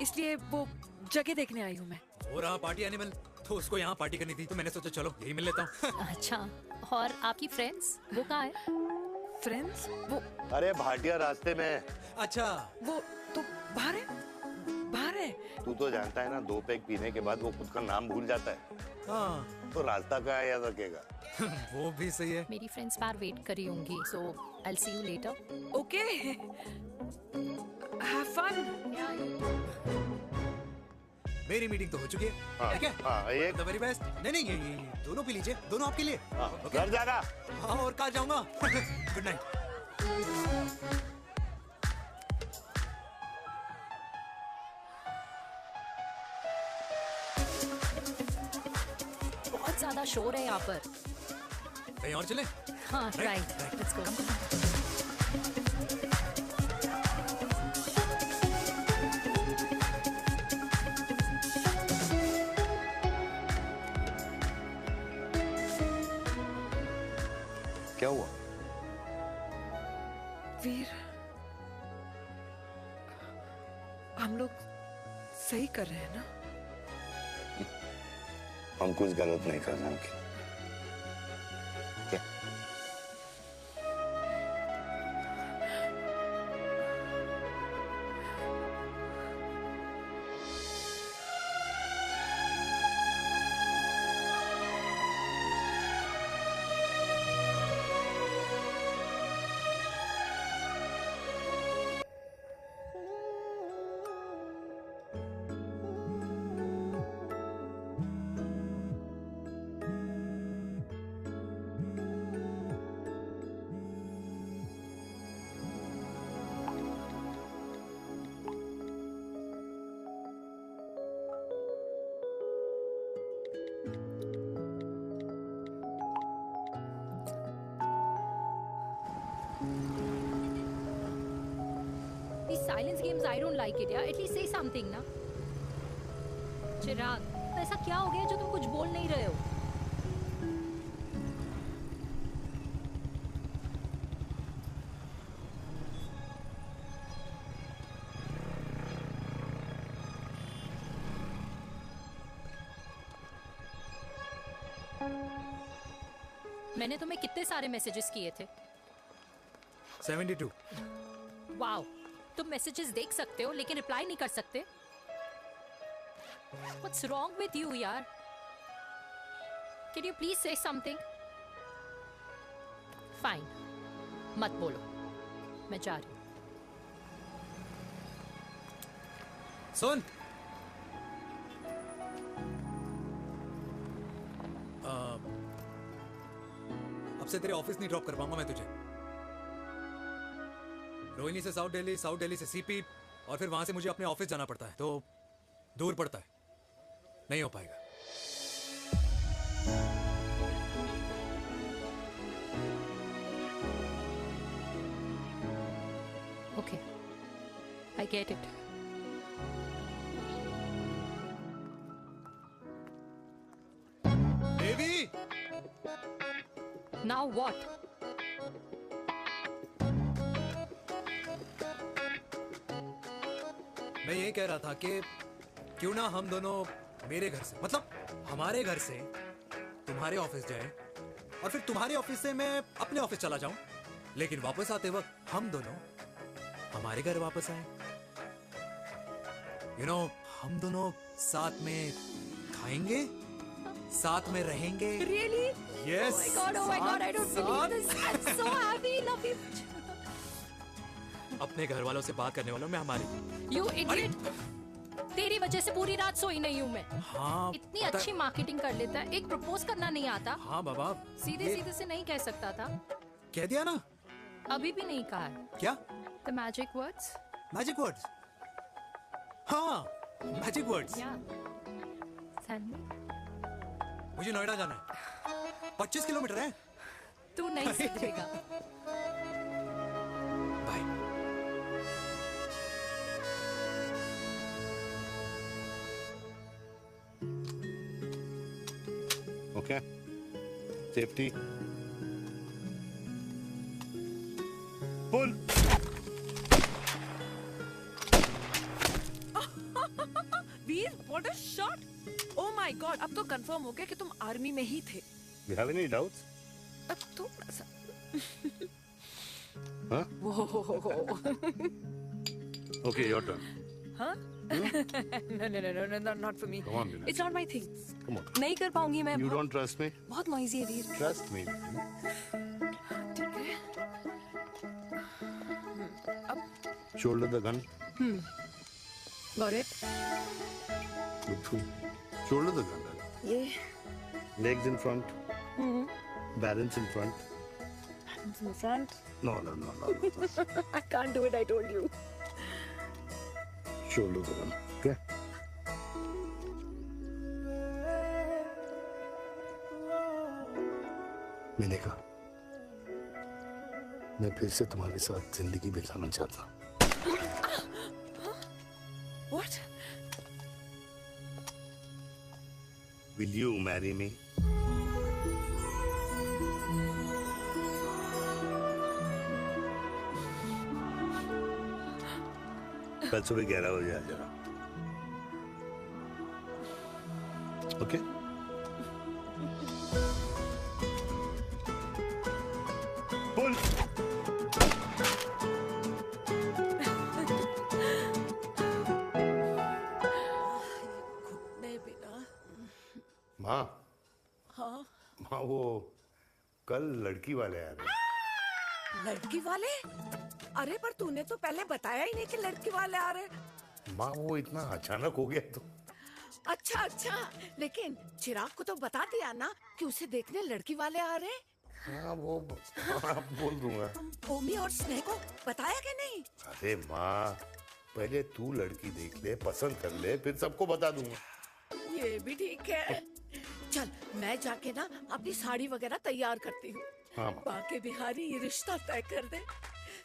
इसलिए वो जगह देखने आई हूँ मैं। हो रहा पार्टी एनिमल, तो उसको यहाँ पार्टी करनी थी, तो मैंने सोचा चलो यही मिल लेता हूँ। अच्छा, और आपकी फ्रेंड्स वो कहाँ है? फ्रेंड्स? वो अरे भाटिया रास्ते में। अच्छा, वो तो बाहर है। तू तो जानता है ना, 2 पैक पीने के बाद वो खुद का नाम भूल जाता है। हाँ। तो रास्ता कहाँ याद रखेगा? वो भी सही है। मेरी फ्रेंड्स बाहर वेट कर रही होंगी, so I'll see you later. Okay. Have fun. मेरी मीटिंग तो हो चुकी है। हाँ, ठीक है? हाँ, एक The very best. नहीं ये दोनों पी लीजिए, दोनों आपके लिए। घर जाना। हाँ, और कहाँ जाऊंगा? Good night. बहुत ज्यादा शोर है यहाँ पर। कहीं और चले? हाँ, राइट। Let's go. क्या हुआ? वीर, हम लोग सही कर रहे हैं ना? हम कुछ गलत नहीं कर रहे हैं। क्या? These silence games, I don't like it, yeah. At least say something, ना. चिराग, ऐसा क्या हो गया जो तुम कुछ बोल नहीं रहे हो? मैंने तुम्हें कितने सारे मैसेजेस किए थे? 72. वाओ, तुम मैसेजेस देख सकते हो लेकिन रिप्लाई नहीं कर सकते? What's wrong with you, यार? Can you please say something? Fine, मत बोलो, मैं जा रही हूँ. सुन, अब से तेरे ऑफिस नहीं ड्रॉप कर पाऊंगा मैं तुझे. रोहिणी से साउथ दिल्ली से सीपी, और फिर वहां से मुझे अपने ऑफिस जाना पड़ता है, तो दूर पड़ता है, नहीं हो पाएगा. Okay, I get it. Devi! Now what? मैं ये कह रहा था कि क्यों ना हम दोनों मेरे घर से, मतलब हमारे घर से तुम्हारे ऑफिस जाए, और फिर तुम्हारे ऑफिस से मैं अपने ऑफिस चला जाऊं, लेकिन वापस आते वक्त हम दोनों हमारे घर वापस आए. You know, हम दोनों साथ में खाएंगे, साथ में रहेंगे. Really? Yes. Oh my God, I don't believe this. I'm so happy, love you. अपने घर वालों से बात करने वालों में हमारी. You idiot. तेरी वजह से पूरी रात सोई नहीं हूँ मैं. हाँ, इतनी अच्छी मार्केटिंग कर लेता है, एक प्रपोज करना नहीं आता. हाँ बाबा, सीधे से नहीं कह सकता था. कह दिया ना. अभी भी नहीं कहा है. क्या? The magic words. Magic words. हाँ, magic words. Yeah. Send me. मुझे नोएडा जाना है. 25 किलोमीटर है. तू नहीं सीखेगा. Bye. Okay. Safety. Pull. Veer, what a shot! Oh my God, अब तो कंफर्म हो गया कि तुम आर्मी में ही थे. You have any doubts? अब थोड़ा सा. Huh? Whoa. Okay, your turn. Huh? No, not for me. Come on, Vinay. It's not my thing. Come on. नहीं कर पाऊंगी मैं. You don't trust me? बहुत noisy है वीर. Trust me. ठीक है. अब. Shoulder the gun. Got it. Good. Shoulder the gun. ये. Legs in front. Balance in front. Balance in front. No. I can't do it. I told you. Shoulder the gun. Okay. मैंने कहा मैं फिर से तुम्हारे साथ जिंदगी बिताना चाहता हूँ. What? Will you marry me? कल सुबह 11 बजे आ जाना। ओके? बोल। माँ, हाँ माँ वो कल लड़की वाले आ रहे। लड़की वाले? अरे पर तूने तो पहले बताया ही नहीं कि लड़की वाले आ रहे। माँ वो इतना अचानक हो गया तो। अच्छा अच्छा, लेकिन चिराग को तो बता दिया ना कि उसे देखने लड़की वाले आ रहे। हाँ वो बोल दूंगा। ओमी और स्नेह को बताया कि नहीं? अरे माँ, पहले तू लड़की देख ले, पसंद कर ले, फिर सबको बता दूंगा। ये भी ठीक है। चल मैं जाके ना अपनी साड़ी वगैरह तैयार करती हूँ। हाँ। बाके बिहारी ये रिश्ता तय कर दे,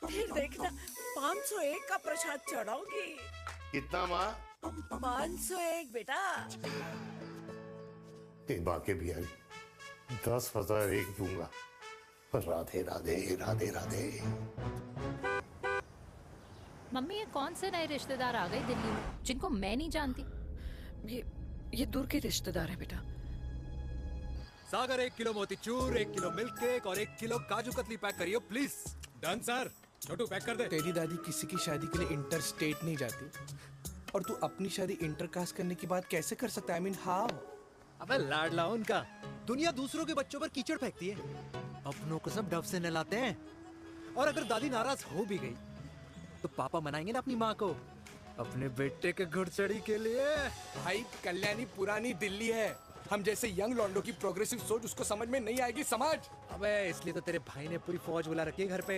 फिर देखना 501 का प्रसाद चढ़ाऊंगी। कितना माँ? 501 बेटा। बाके बिहारी 10,001 दूंगा। राधे राधे राधे राधे। मम्मी ये कौन से नए रिश्तेदार आ गए दिल्ली में जिनको मैं नहीं जानती? ये दूर के रिश्तेदार है बेटा। सागर 1 किलो मोतीचूर, 1 किलो मिल्क केक और 1 किलो काजू कतली पैक करियो please. Done sir. Chhotu pack कर दे। तेरी दादी किसी की शादी के लिए इंटर स्टेट नहीं जाती, और तू अपनी शादी इंटर कास्ट करने की बात कैसे कर सकता है? I mean, how? अबे लाडला उनका। दुनिया दूसरों के बच्चों पर कीचड़ फेंकती है, अपनों को सब डब से नहलाते हैं। और अगर दादी नाराज हो भी गई तो पापा मनाएंगे ना अपनी माँ को अपने बेटे के घुड़चड़ी के लिए। भाई कल्याणी पुरानी दिल्ली है, हम जैसे यंग लॉन्डो की प्रोग्रेसिव सोच उसको समझ में नहीं आएगी। समझ। अबे इसलिए तो तेरे भाई ने पूरी फौज बुला रखी है घर पे,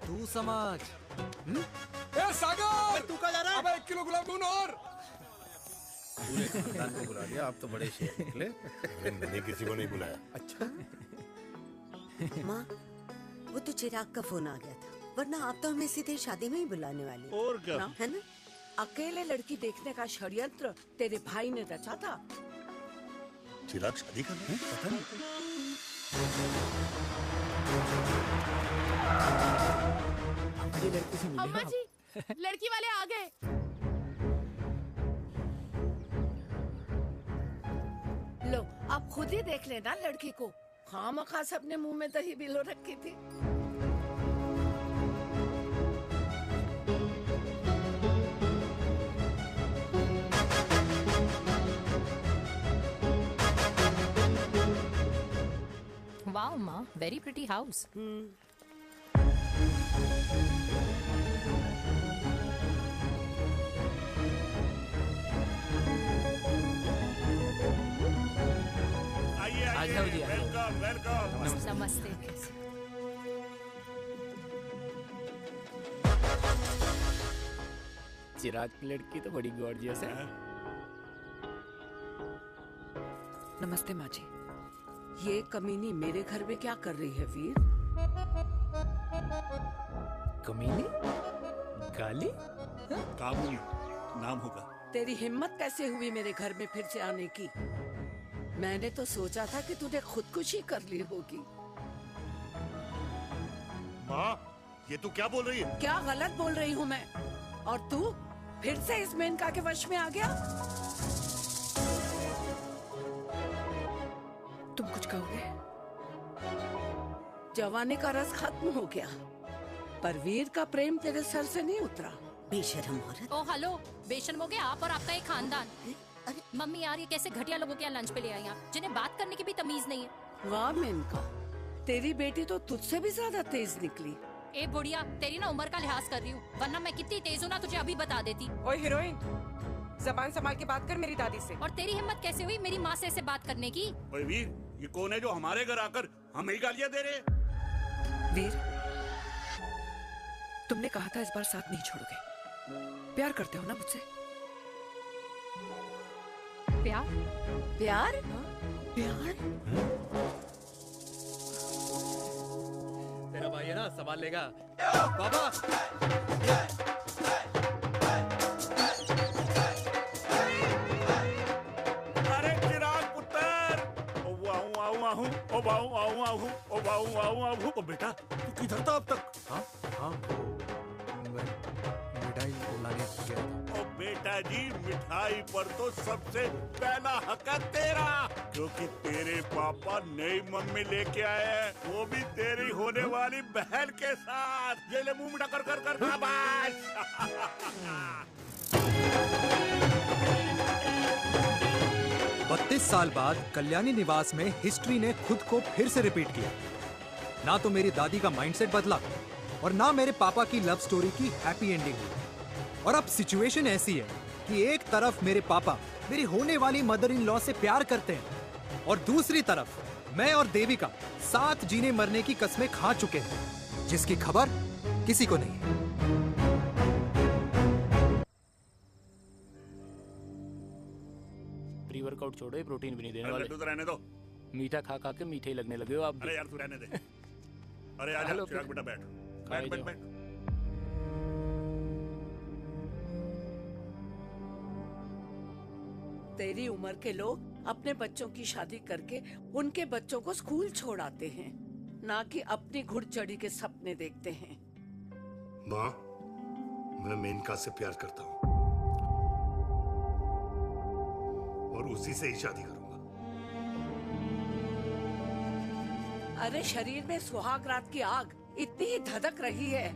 तू समझ। ए सागर, तू कहाँ जा रहा है? अबे 1 किलो गुलाब जामुन और। पूरे खानदान को बुला लिया, आप तो बड़े शेर निकले। मैंने किसी को नहीं बुलाया। अच्छा। माँ, वो तो चिराग का फोन आ गया था, वरना आप तो हमें सीधे शादी में ही बुलाने वाले। और क्या? है ना? अकेले लड़की देखने का षड्यंत्र तेरे भाई ने रचा था। चिराग शादी कर रहे हैं? पता नहीं। अम्मा जी, लड़की वाले आ गए। लो आप खुद ही देख लेना लड़की को। खामखा सबने मुंह में दही बिलो रखी थी। वाओ माँ, वेरी प्रिटी हाउस। आ जाओ जी, आ जाओ। Welcome welcome. नमस्ते। चिराग की लड़की तो बड़ी गॉर्जियस है। नमस्ते माँ जी। ये कमीनी मेरे घर में क्या कर रही है वीर? कमीनी? गाली? काबुल नाम होगा। तेरी हिम्मत कैसे हुई मेरे घर में फिर से आने की? मैंने तो सोचा था कि तूने खुदकुशी कर ली होगी। माँ, ये तू क्या बोल रही है? क्या गलत बोल रही हूँ मैं? और तू फिर से इस मेनका के वश में आ गया? तुम कुछ कहोगे? जवानी का रस खत्म हो गया, पर वीर का प्रेम तेरे सर से नहीं उतरा। बेशरम औरत। ओ हेलो, बेशर्म हो गए आप और आपका एक खानदान। मम्मी यार, ये कैसे घटिया लोगों के यहाँ लंच पे ले आई आप, जिन्हें बात करने की भी तमीज नहीं है। वाह मेनका, तेरी बेटी तो तुझसे भी ज्यादा तेज निकली। ए बुढ़िया, तेरी ना उम्र का लिहाज कर रही हूँ, वरना मैं कितनी तेज हूँ ना तुझे अभी बता देती। ओए हीरोइन, जबान संभाल के बात कर मेरी दादी से। और तेरी हिम्मत कैसे हुई मेरी माँ से ऐसे बात करने की? ओए वीर, ये कौन है जो हमारे घर आकर हमें ही गालियाँ दे रहे? वीर, तुमने कहा था इस बार साथ नहीं छोड़ोगे। प्यार करते हो ना मुझसे? प्यार? प्यार? प्यार? तेरा भाई है ना, संभाल लेगा। बाबा! अरे चिराग पुत्र! ओ वाहू आऊ आहू, ओ वाहू आऊ आहू, ओ वाहू आऊ आहू। ओ बेटा, तू किधर था अब तक? हाँ, मिठाई लाने गया। बेटा जी, मिठाई पर तो सबसे पहला हक है तेरा, क्योंकि तेरे पापा नई मम्मी लेके आए हैं, वो भी तेरी होने वाली बहन के साथ। ये ले मुंह मीठा कर कर कर शाबाश। 32 साल बाद कल्याणी निवास में हिस्ट्री ने खुद को फिर से रिपीट किया। ना तो मेरी दादी का माइंडसेट बदला और ना मेरे पापा की लव स्टोरी की हैप्पी एंडिंग हुई। और अब सिचुएशन ऐसी है कि एक तरफ मेरे पापा मेरी होने वाली मदर इन लॉ से प्यार करते हैं और दूसरी तरफ मैं और देविका साथ जीने मरने की कस्में खा चुके हैं, जिसकी खबर किसी को नहीं है। प्री वर्कआउट छोड़ो, ये प्रोटीन भी नहीं देने वाले। लड्डू तो रहने दो। मीठा खा खा के मीठे ही लगने लगे हो आप भी। अरे यार तू रहने दे। अरे आजा चिराग बेटा, बैठ बैठ बैठ बैठ। तेरी उम्र के लोग अपने बच्चों की शादी करके उनके बच्चों को स्कूल छोड़ाते हैं, ना कि अपनी घुड़चढ़ी के सपने देखते हैं। माँ, मैं मेनका से प्यार करता हूँ और उसी से ही शादी करूंगा। अरे शरीर में सुहागरात की आग इतनी ही धधक रही है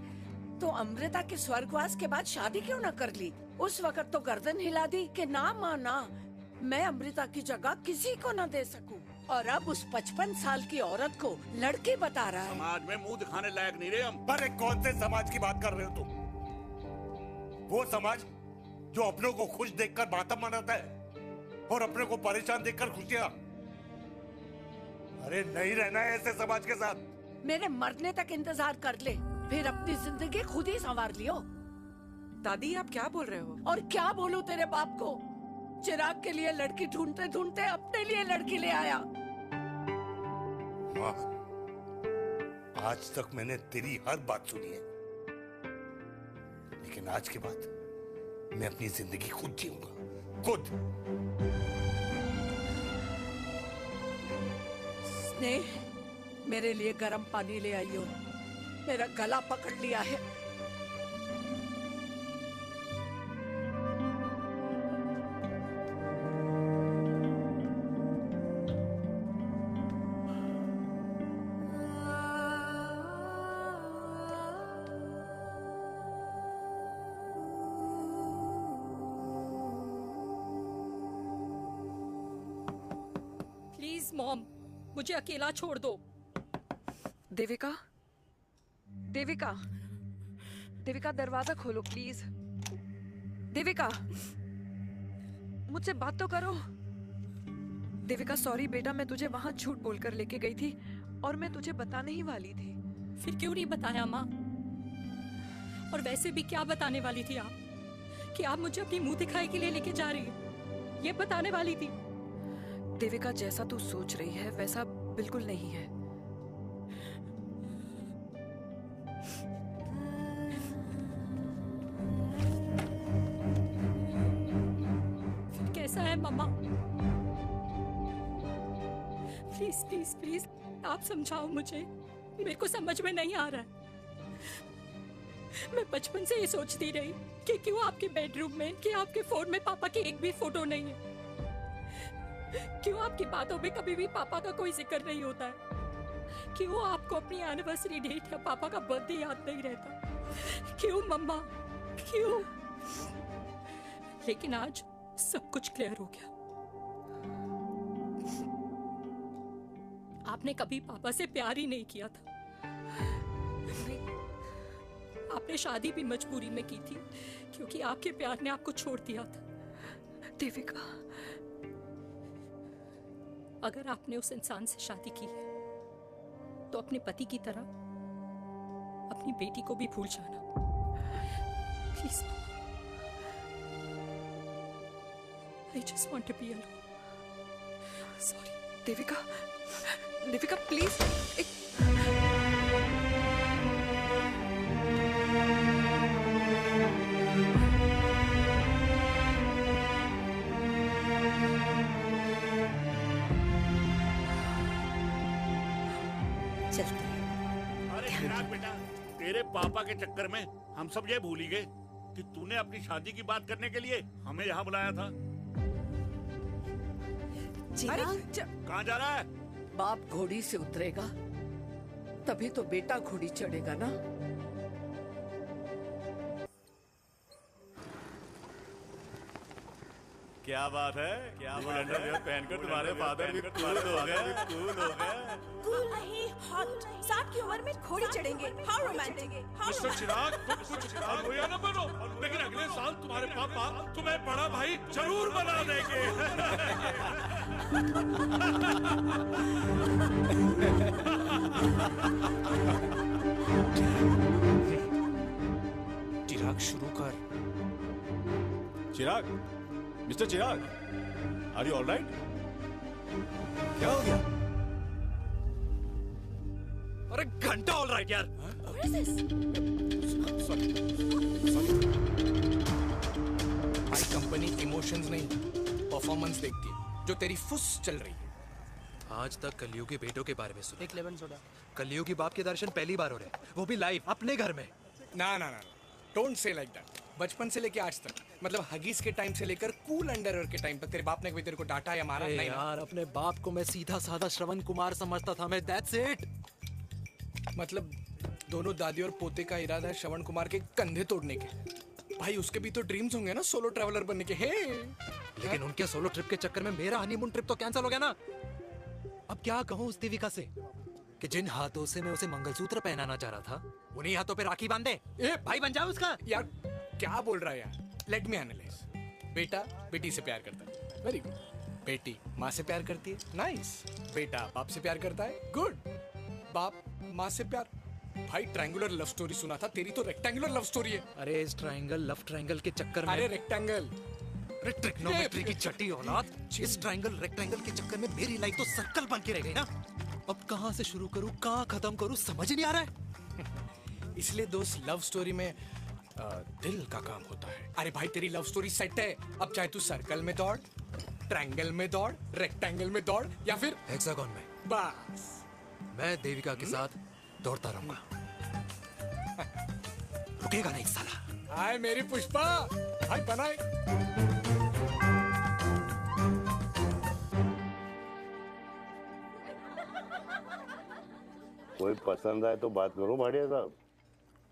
तो अमृता के स्वर्गवास के बाद शादी क्यों न कर ली? उस वक्त तो गर्दन हिला दी कि ना माना, मैं अमृता की जगह किसी को न दे सकूं। और अब उस 55 साल की औरत को लड़की बता रहा है। समाज में मुंह दिखाने लायक नहीं रहे हम। अरे कौन से समाज की बात कर रहे हो तुम? वो समाज जो अपनों को खुश देखकर मातम मनाता है और अपने को परेशान देखकर खुशियां। अरे नहीं रहना है ऐसे समाज के साथ। मेरे मरने तक इंतजार कर ले, फिर अपनी जिंदगी खुद ही संवार लियो। दादी आप क्या बोल रहे हो? और क्या बोलूं तेरे बाप को? चिराग के लिए लड़की ढूंढते ढूंढते अपने लिए लड़की ले आया। माँ, आज तक मैंने तेरी हर बात सुनी है, लेकिन आज के बाद मैं अपनी जिंदगी खुद जीऊंगा, खुद। स्नेह, मेरे लिए गर्म पानी ले आइयो, मेरा गला पकड़ लिया है। प्लीज मॉम, मुझे अकेला छोड़ दो। देविका, देविका, देविका दरवाजा खोलो प्लीज। देविका, मुझसे बात तो करो। देविका सॉरी बेटा, मैं तुझे वहां झूठ बोलकर लेके गई थी और मैं तुझे बताने ही वाली थी। फिर क्यों नहीं बताया माँ? और वैसे भी क्या बताने वाली थी आप? कि आप मुझे अपनी मुंह दिखाई के लिए लेके जा रही है, ये बताने वाली थी। देविका जैसा तू सोच रही है वैसा बिल्कुल नहीं है। फिर कैसा है मम्मा? प्लीज प्लीज प्लीज आप समझाओ मुझे, मेरे को समझ में नहीं आ रहा है। मैं बचपन से ये सोचती रही कि क्यों आपके बेडरूम में, कि आपके फोन में पापा की एक भी फोटो नहीं है, क्यों आपकी बातों में कभी भी पापा का कोई जिक्र नहीं होता है, क्यों आपको अपनी एनिवर्सरी डेट या पापा का बर्थडे याद नहीं रहता, क्यों मम्मा, क्यों? लेकिन आज सब कुछ क्लियर हो गया। आपने कभी पापा से प्यार ही नहीं किया था। आपने शादी भी मजबूरी में की थी क्योंकि आपके प्यार ने आपको छोड़ दिया था। देविका, अगर आपने उस इंसान से शादी की है तो अपने पति की तरह अपनी बेटी को भी भूल जाना please. I just want to be alone. Sorry, Devika, Devika please. अरे चिराग बेटा, तेरे पापा के चक्कर में हम सब ये भूल ही गए कि तूने अपनी शादी की बात करने के लिए हमें यहाँ बुलाया था? कहाँ जा रहा है? बाप घोड़ी से उतरेगा तभी तो बेटा घोड़ी चढ़ेगा ना। क्या बात है? क्या बात है? पहनकर तुम्हारे फादर भी कूल हो गए। कूल नहीं, हॉट। 60 की उम्र में घोड़ी चढ़ेंगे। How romantic. मिस्टर चिराग, तुम कुछ रोया न बनो, लेकिन अगले साल तुम्हारे पापा तुम्हें बड़ा भाई जरूर बना देंगे। चिराग शुरू कर। Chirag, mister Chirag, are you alright? क्या हो गया? अरे घंटा ऑलराइट यार। भाई कंपनी इमोशंस नहीं परफॉर्मेंस देखती है, जो तेरी फुस चल रही है। आज तक कलयुगी बेटों के बारे में सुना। एक लेमन सोडा। कलयुगी बाप के दर्शन पहली बार हो रहे हैं, वो भी लाइव अपने घर में। ना ना ना, डोंट से लाइक दैट। बचपन से लेके आज तक, मतलब हगीज के टाइम से लेकर कूल अंडरवेयर के टाइम तक तेरे बाप ने कभी तेरे को डांटा या मारा? नहीं यार, अपने बाप को मैं सीधा साधा श्रवण कुमार समझता था मैं, दैट्स इट। मतलब दोनों दादी और पोते का इरादा है श्रवण कुमार के कंधे तोड़ने के। भाई उसके भी तो ड्रीम्स होंगे ना सोलो ट्रैवलर बनने के। लेकिन उनके सोलो ट्रिप के चक्कर में मेरा हनीमून ट्रिप तो कैंसिल हो गया ना। अब क्या कहूँ उस देविका से कि जिन हाथों से मैं उसे मंगलसूत्र पहनाना चाह रहा था, उन्हीं हाथों पे राखी बांध दे। भाई बन जाओ उसका। यार क्या बोल रहा है यार? Let me analyse. बेटा बेटी से प्यार करता है, वेरी गुड। बेटी माँ से प्यार करती है, नाइस। बेटा बाप से प्यार करता है, गुड। बाप माँ से प्यार। भाई ट्रायंगुलर लव स्टोरी सुना था, तेरी तो रेक्टेंगुलर लव स्टोरी है। अरे इस ट्रायंगल लव ट्रायंगल के चक्कर में, अरे रेक्टेंगल, अरे ट्रिग्नोमेट्री की छठी औलाद, इस ट्रायंगल रेक्टेंगल के चक्कर में मेरी लाइफ तो सर्कल बन के रह गई ना। अब कहाँ से शुरू करूँ, कहाँ खत्म करूँ, समझ ही नहीं आ रहा है। इसलिए दोस्त लव स्टोरी में दिल का काम होता है। अरे भाई तेरी लव स्टोरी सेट है, अब चाहे तू सर्कल में दौड़, ट्रायंगल में दौड़, रेक्टेंगल में दौड़ या फिर हेक्सागन में, बस मैं देविका के साथ दौड़ता रहूंगा। रुकेगा नहीं साला। हाय मेरी पुष्पा, भाई बनाए। कोई पसंद आए तो बात करो भाटिया साहब।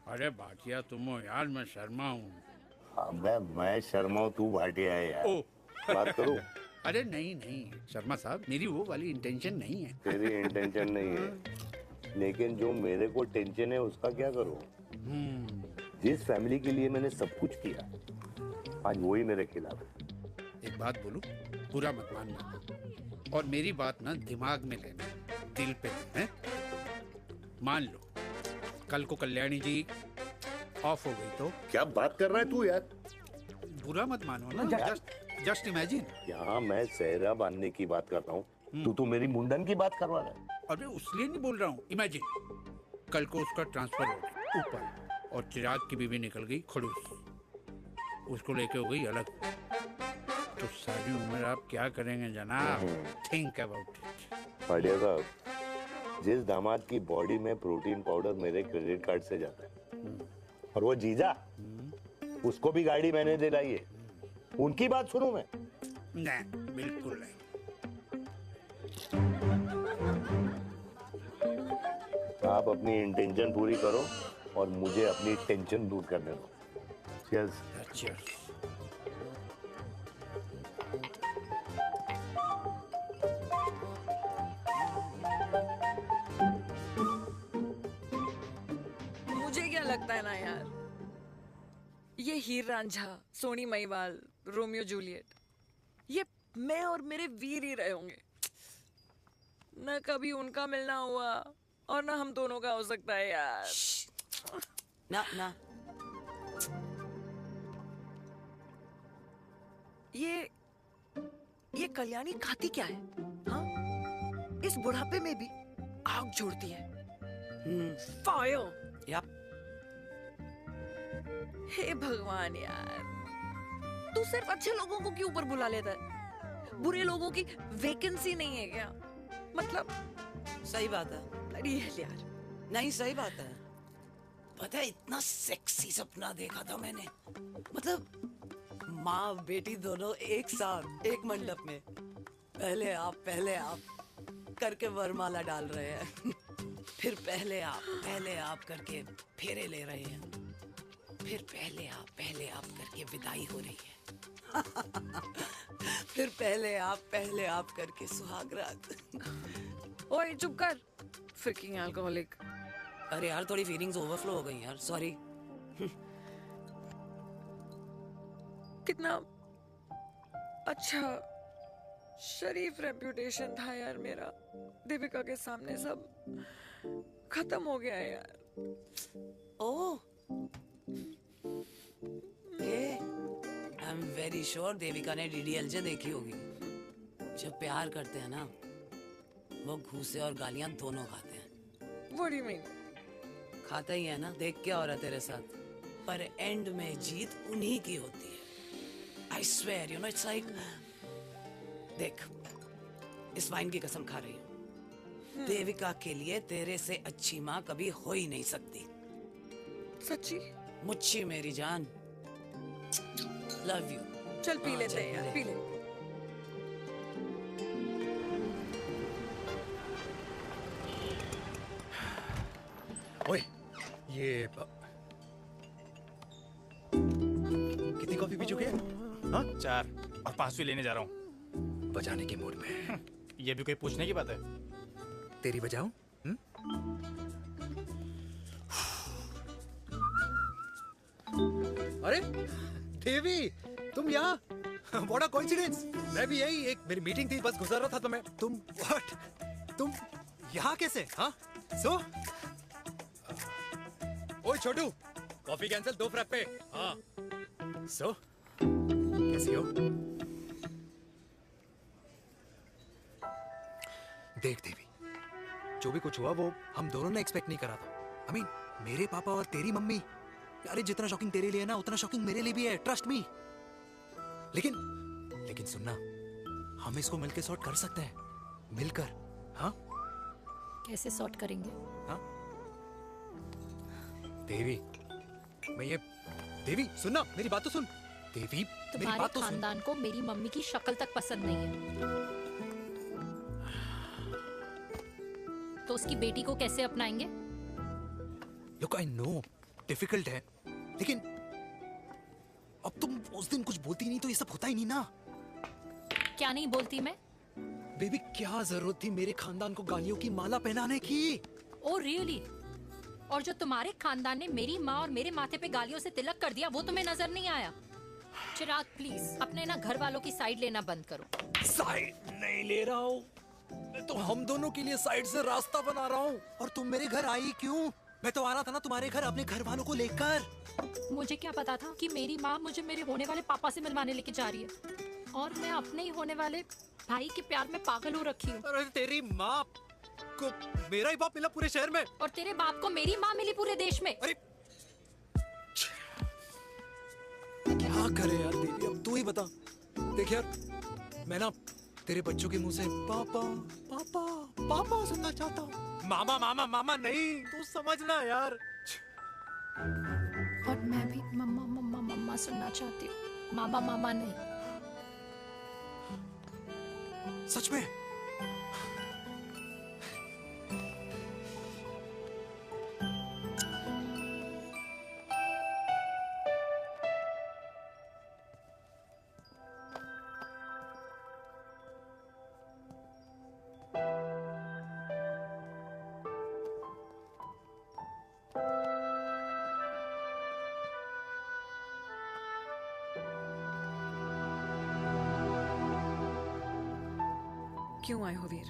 अरे भाटिया तुम हो यार, मैं शर्मा हूँ। अबे मैं शर्मा हूँ, तू भाटिया है यार। बात करो। अरे नहीं नहीं शर्मा साहब, मेरी वो वाली इंटेंशन नहीं है। तेरी इंटेंशन नहीं है, लेकिन जो मेरे को टेंशन है उसका क्या करूँ? जिस फैमिली के लिए मैंने सब कुछ किया, आज वही मेरे खिलाफ है। एक बात बोलूं, बुरा मत मानना, और मेरी बात ना दिमाग में लेना, दिल पे है। मान लो कल को कल्याणी जी ऑफ हो गई तो? क्या बात कर रहा है तू यार? बुरा मत मानो ना, जस्ट इमेजिन। यहाँ मैं सेहरा बांधने की बात कर रहा हूँ, तू तो मेरी मुंडन की बात करवा रहा है। अरे उसलिए नहीं बोल रहा हूँ, इमेजिन कल को उसका ट्रांसफर हो गया ऊपर और चिराग की बीवी निकल गई खड़ूस, उसको लेके हो गई अलग, तो सारी उम्र आप क्या करेंगे जनाब? Think about it. भाटिया साहब, जिस दामाद की बॉडी में प्रोटीन पाउडर मेरे क्रेडिट कार्ड से जाता है, और वो जीजा, उसको भी गाड़ी मैंने दिलाई है, उनकी बात सुनूं मैं? नहीं, बिल्कुल नहीं। आप अपनी इंटेंशन पूरी करो और मुझे अपनी टेंशन दूर करने दो। Cheers. Cheers. मुझे क्या लगता है ना यार, ये हीर रांझा, सोनी महिवाल, रोमियो जूलियट, ये मैं और मेरे वीर ही रहे होंगे। न कभी उनका मिलना हुआ और ना हम दोनों का हो सकता है यार। ना ना ये कल्याणी खाती क्या है? हाँ, इस बुढ़ापे में भी आग जोड़ती है। फायर। यप। हे भगवान यार, तू सिर्फ अच्छे लोगों को क्यों ऊपर बुला लेता है? बुरे लोगों की वैकेंसी नहीं है क्या? मतलब सही बात है। अरे यार नहीं, सही बात है। पता है इतना सेक्सी सपना देखा था मैंने, मतलब माँ बेटी दोनों एक साथ एक मंडप में पहले आप करके वरमाला डाल रहे हैं, फिर पहले आप करके फेरे ले रहे हैं, फिर पहले आप करके विदाई हो रही है, फिर पहले आप करके सुहाग रात। ओए चुप कर, फ्रिकिंग अल्कोहलिक। अरे यार थोड़ी फीलिंग्स ओवरफ्लो हो गई यार, सॉरी। कितना अच्छा शरीफ रेप्यूटेशन था यार मेरा, देविका के सामने सब खत्म हो गया है यार। Oh, I am very sure Devika ने DDLJ देखी होगी। जब प्यार करते हैं ना, वो घूसे और गालियां दोनों खाते हैं। What do you mean? खाता ही है ना, देख क्या हो रहा है तेरे साथ, पर एंड में जीत उन्हीं की होती है। I swear, you know, it's like, देख, इस वाइन की कसम खा रही हूँ, देविका के लिए तेरे से अच्छी माँ कभी हो ही नहीं सकती। सच्ची? मुच्छी मेरी जान, लव यू। चल पी लेते हैं यार, पी ले। ओए, ये कितनी कॉफी पी चुके हैं? हाँ? 4 और 5वीं लेने जा रहा हूँ। बजाने के मूड में। ये भी कोई पूछने की बात है? तेरी बजाऊं? अरे देवी, तुम यहाँ? What a coincidence! मैं भी यही, एक मेरी मीटिंग थी, बस गुजर रहा था तो मैं, तुम यहाँ कैसे? हाँ? ओए छोटू, कॉफी कैंसिल, 2 फ्रैप्पे। हाँ। कैसी हो? देख देवी, जो भी कुछ हुआ वो हम दोनों ने एक्सपेक्ट नहीं करा था। I mean, मेरे पापा और तेरी मम्मी, अरे जितना शॉकिंग तेरे लिए ना, उतना शॉकिंग मेरे लिए भी है, ट्रस्ट मी। लेकिन सुनना, हम इसको मिलकर सॉर्ट कर सकते हैं, मिलकर। हाँ? कैसे सॉर्ट करेंगे? हाँ? देवी, देवी सुनना, मेरी बात तो सुन। देवी, मेरी बात तो सुन। खानदान को मेरी मम्मी की शक्ल तक पसंद नहीं है, तो उसकी बेटी को कैसे अपनाएंगे? Look, I know, डिफिकल्ट है, लेकिन अब तुम उस दिन कुछ बोलती नहीं तो ये सब होता ही नहीं ना। क्या नहीं बोलती मैं? बेबी, क्या जरूरत थी मेरे खानदान को गालियों की माला पहनाने की? Oh really? और जो तुम्हारे खानदान ने मेरी माँ और मेरे माथे पे गालियों से तिलक कर दिया, वो तुम्हें नजर नहीं आया? चिराग प्लीज अपने ना घर वालों की साइड लेना बंद करो। साइड नहीं ले रहा हूँ, मैं तो हम दोनों के लिए साइड से रास्ता बना रहा हूँ। और तुम मेरे घर आई क्यों? मैं तो आ रहा था ना तुम्हारे घर अपने घर वालों को लेकर। मुझे क्या पता था कि मेरी माँ मुझे मेरे होने वाले पापा से मिलवाने लेके जा रही है, और मैं अपने ही होने वाले भाई के प्यार में पागल हो रखी हूँ। अरे तेरी माँ को मेरा ही बाप मिला पूरे शहर में, और तेरे बाप को मेरी माँ मिली पूरे देश में। अरे क्या करे यार देवी, अब तू ही बता। देख यार, मैं ना तेरे बच्चों के मुंह से पापा पापा पापा सुनना चाहता हूँ, मामा मामा मामा नहीं, तू समझना यार। और मैं भी मम्मा मम्मा मम्मा सुनना चाहती हूँ, मामा मामा नहीं। सच में? क्यों आए हो वीर?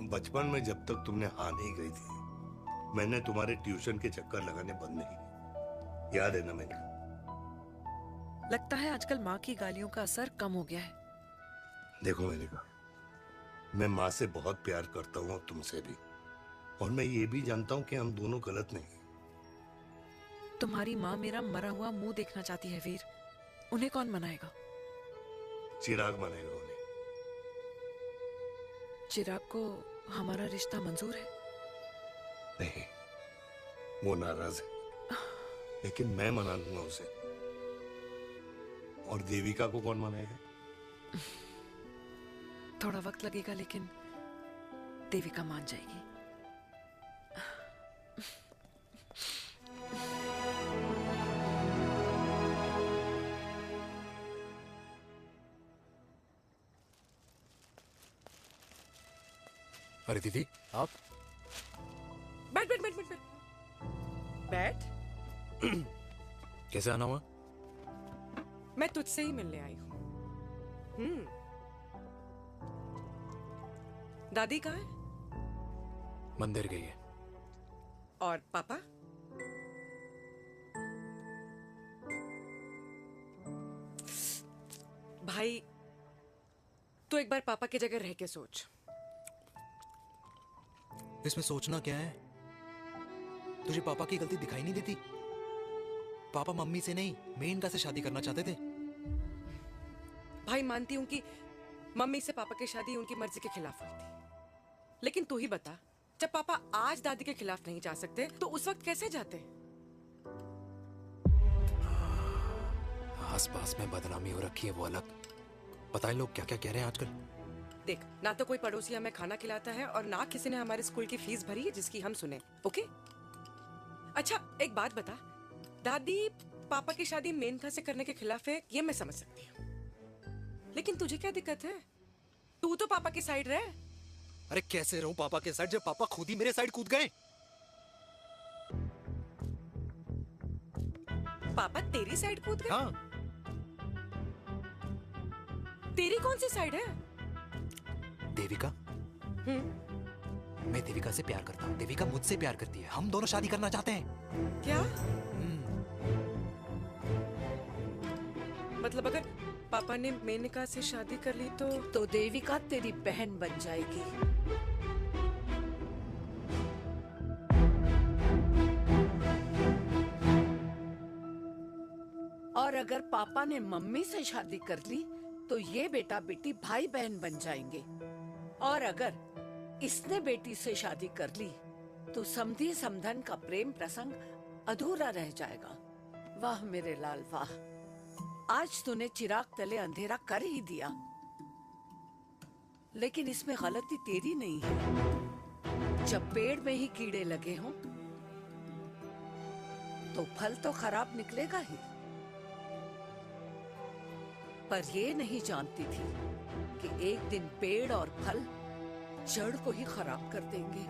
बचपन में जब तक तुमने हाँ नहीं गई थी, मैंने तुम्हारे ट्यूशन के चक्कर लगाने बंद नहीं किए, याद है ना? मैंने लगता है आजकल माँ की गालियों का असर कम हो गया है। देखो मैंने कहा, मैं माँ से बहुत प्यार करता हूँ और तुमसे भी, और मैं ये भी जानता हूँ कि हम दोनों गलत नहीं। तुम्हारी माँ मेरा मरा हुआ मुंह देखना चाहती है वीर, उन्हें कौन मनाएगा? चिराग मनाएगा उन्हें। चिराग को हमारा रिश्ता मंजूर है? नहीं, वो नाराज है। लेकिन मैं मना लूंगा उसे। और देविका को कौन मनाएगा? थोड़ा वक्त लगेगा, लेकिन देविका मान जाएगी। अरे दीदी, आप बैठ बैठ बैठ बैठ बैठ। कैसे आना हुआ? मैं तुझसे ही मिलने आई हूँ। दादी कहाँ है? मंदिर गई है। और पापा? भाई, तू एक बार पापा की जगह रह के सोच। इसमें सोचना क्या है? तुझे पापा की गलती दिखाई नहीं देती? पापा मम्मी से नहीं, मेनका से शादी करना चाहते थे। भाई, मानती हूं कि मम्मी से पापा की शादी उनकी मर्जी के खिलाफ हुई थी, लेकिन तू ही बता, जब पापा आज दादी के खिलाफ नहीं जा सकते तो उस वक्त कैसे जाते? आस पास में बदनामी हो रखी है, वो अलग। पता है लोग क्या क्या कह रहे हैं आजकल? देख, ना तो कोई पड़ोसी हमें खाना खिलाता है और ना किसी ने हमारे स्कूल की फीस भरी है जिसकी हम सुने। ओके? अच्छा, एक बात बता, दादी पापा की शादी मेनका से करने के खिलाफ है, ये मैं समझ सकती हूँ, लेकिन तुझे क्या दिक्कत है? तू तो पापा की साइड रहे। अरे कैसे रहूं पापा के साइड जब पापा खुद ही मेरे साइड कूद गए? पापा तेरी साइड कूद गए? हाँ। तेरी कौन सी साइड है? देविका। मैं देविका से प्यार करता हूँ, देविका मुझसे प्यार करती है, हम दोनों शादी करना चाहते हैं। क्या? मतलब अगर पापा ने मेनका से शादी कर ली तो देविका तेरी बहन बन जाएगी। और अगर पापा ने मम्मी से शादी कर ली तो ये बेटा बेटी भाई बहन बन जाएंगे। और अगर इसने बेटी से शादी कर ली तो समधी समधन का प्रेम प्रसंग अधूरा रह जाएगा। वाह मेरे लाल वाह, आज तूने चिराग तले अंधेरा कर ही दिया, लेकिन इसमें गलती तेरी नहीं है। जब पेड़ में ही कीड़े लगे हों तो फल तो खराब निकलेगा ही। पर ये नहीं जानती थी कि एक दिन पेड़ और फल जड़ को ही खराब कर देंगे।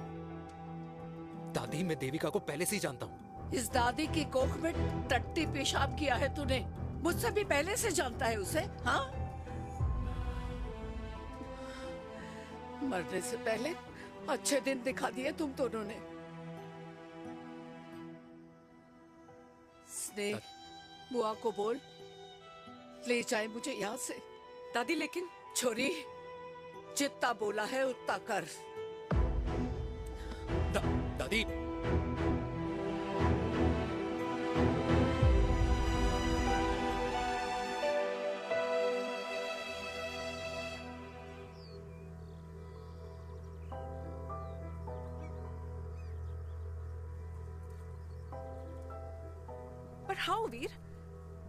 दादी, मैं देविका को पहले से ही जानता हूँ। इस दादी की कोख में टट्टी पेशाब किया है तूने, मुझसे भी पहले से जानता है उसे। हाँ, मरने से पहले अच्छे दिन दिखा दिए तुम दोनों ने। स्नेह, बुआ को बोल ले जाए मुझे यहाँ से। दादी, लेकिन छोरी, जितना बोला है उतना कर। दादी, पर हाउ वीर?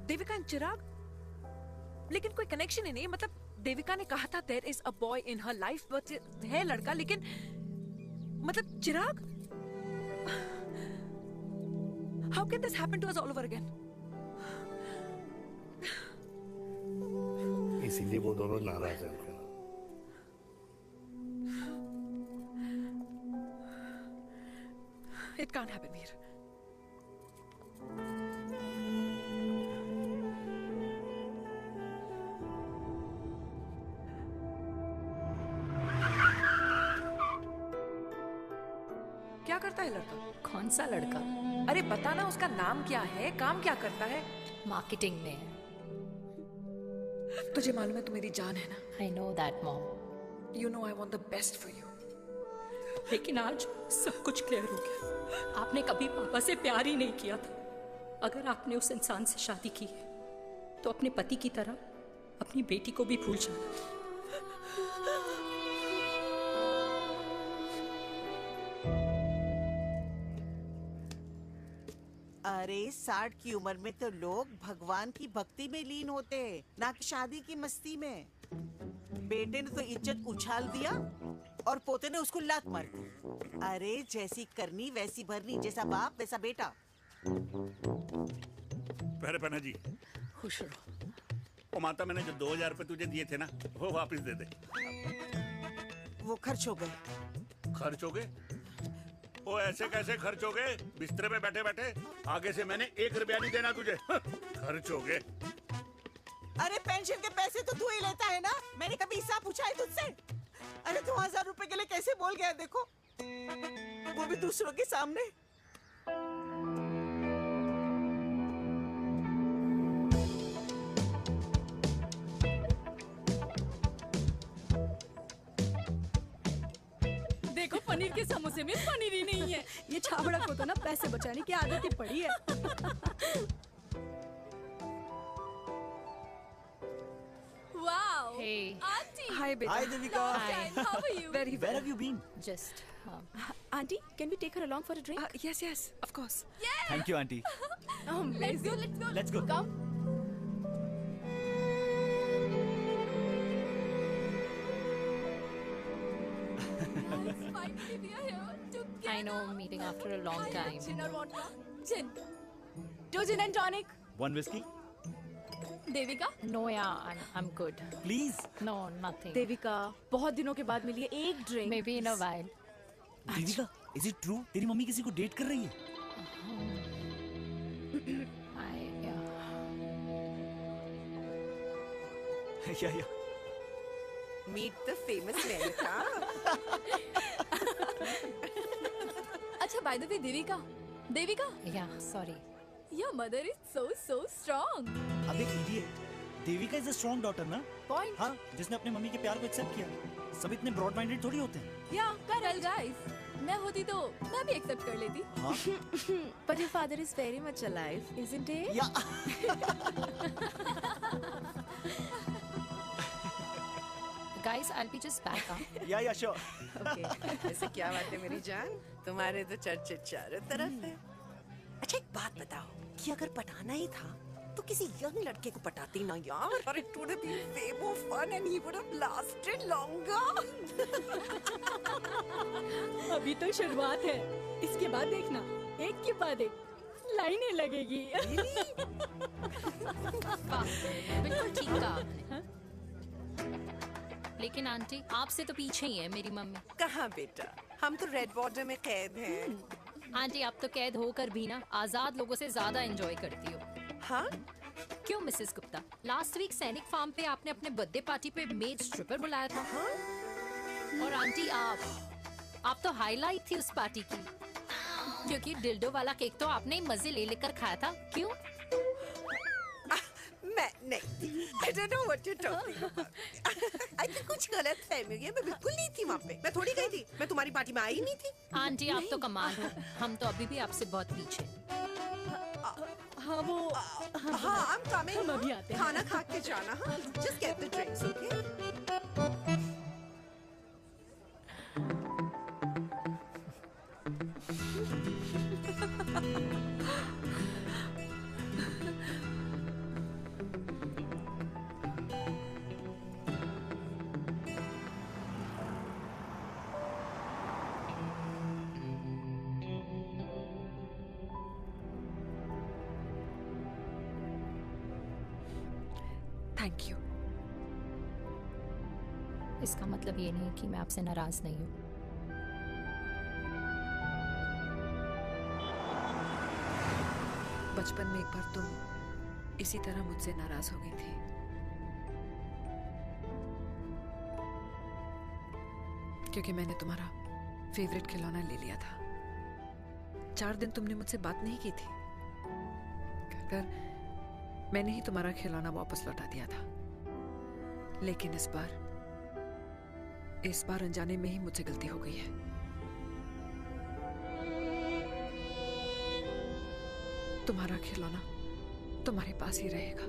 देविका एंड चिराग, लेकिन कोई कनेक्शन ही नहीं। मतलब देविका ने कहा था there is a boy in her life, but है लड़का, लेकिन मतलब Chirag, how can this happen to us all over again? इसीलिए वो दोनों नाराज हैं। It can't happen Veer. क्या करता है लड़का? कौन सा लड़का? अरे बता ना, उसका नाम क्या है, काम क्या करता है? मार्केटिंग में है। तुझे मालूम है तू मेरी जान है ना? I know that mom. You know I want the best for you. लेकिन आज सब कुछ क्लियर हो गया। आपने कभी पापा से प्यार ही नहीं किया था। अगर आपने उस इंसान से शादी की है तो अपने पति की तरह अपनी बेटी को भी भूल जाना। अरे अरे 60 की उम्र में तो लोग भगवान की भक्ति में लीन होते हैं, ना कि शादी की मस्ती में। बेटे ने तो इज्जत उछाल दिया और पोते ने उसको लात मार दी। अरे जैसी करनी वैसी भरनी, जैसा बाप वैसा बेटा। पहले पन्ना जी खुश रहो। ओ माता, मैंने जो 2000 रुपए तुझे दिए थे ना, वो वापस दे दे। वो खर्च हो गए। खर्च हो गए? ओ ऐसे कैसे खर्च हो गए? बिस्तर पे बैठे बैठे। आगे से मैंने 1 रुपया नहीं देना तुझे। खर्च हो गए। अरे पेंशन के पैसे तो तू ही लेता है ना, मैंने कभी हिसाब पूछा है तुझसे? अरे 2000 रुपए के लिए कैसे बोल गया देखो, वो भी दूसरों के सामने। देखो पनीर के समोसे में पनीर ही नहीं है। ये छाबड़ा को तो ना पैसे बचाने की आदत ही पड़ी है। Wow! Hey. Auntie! Hi, beta. Hi, Devika. How are you? Very well. Where have you been? Just. Auntie, can we take her along for a drink? Yes, yes, of course. Thank you, auntie. Let's go, let's go. Let's go. Come. Finally, we are here together. I know, meeting after a long time. Gin or vodka? Gin. 2 gin and tonic. 1 whiskey? Devika? No, yeah, I'm good. Please. No, nothing. Devika, बहुत दिनों के बाद मिली है, एक drink. Maybe in a while. Devika, is it true? तेरी mummy किसी को date कर रही है? Yeah. Meet the famous Lenka. अच्छा, by the way, Devika? Yeah, sorry. Your mother is so strong. अब एक idiot. Devika is a strong daughter ना? Point. हाँ, जिसने अपने मम्मी के प्यार को एक्सेप्ट किया। सब इतने ब्रॉड माइंडेड थोड़ी होते हैं। Yeah, correct guys. मैं होती तो मैं भी एक्सेप्ट कर लेती। हाँ? But your father is very much alive, isn't he? Guys, I'll be just back. Yeah, sure. Okay. ऐसे क्या बात है मेरी जान? तुम्हारे तो चर्चे चारों तरफ है। अच्छा एक बात बताओ कि अगर पटाना ही था तो किसी यंग लड़के को पटाती ना यार। और it would have been way more fun and he would have lasted longer. अभी तो शुरुआत है, इसके बाद देखना एक के बाद एक लाइनें लगेगी। बिल्कुल ठीक कहा आपने। लेकिन आंटी आपसे तो पीछे ही है मेरी मम्मी। कहाँ बेटा, हम तो रेड बॉर्डर में कैद हैं। आंटी आप तो कैद होकर भी ना आजाद लोगों से ज्यादा एंजॉय करती हो। हाँ? क्यों मिसेस गुप्ता, लास्ट वीक सैनिक फार्म पे आपने अपने बर्थडे पार्टी पे मेड स्ट्रिपर बुलाया था। हाँ? और आंटी आप तो हाईलाइट थी उस पार्टी की, क्योंकि डिल्डो वाला केक तो आपने ही मजे ले लेकर खाया था। क्यों? मैं नहीं, I don't know what you're talking about. I think कुछ गलत फहमी हुई है, मैं बिल्कुल नहीं थी वहाँ पे। मैं थोड़ी गई थी, मैं तुम्हारी पार्टी में आई नहीं थी। आंटी आप तो कमाल हो, हम तो अभी भी आपसे बहुत पीछे। हाँ वो हाँ I'm coming। हम अभी आते हैं। खाना खा के जाना। हाँ just get the drinks, okay? Thank you. इसका मतलब ये नहीं कि मैं आपसे नाराज नहीं हूँ। बचपन में एक बार तुम इसी तरह मुझसे नाराज हो गई थी। क्योंकि मैंने तुम्हारा फेवरेट खिलौना ले लिया था। 4 दिन तुमने मुझसे बात नहीं की थी। मैंने ही तुम्हारा खिलौना वापस लौटा दिया था। लेकिन इस बार अनजाने में ही मुझसे गलती हो गई है। तुम्हारा खिलौना तुम्हारे पास ही रहेगा।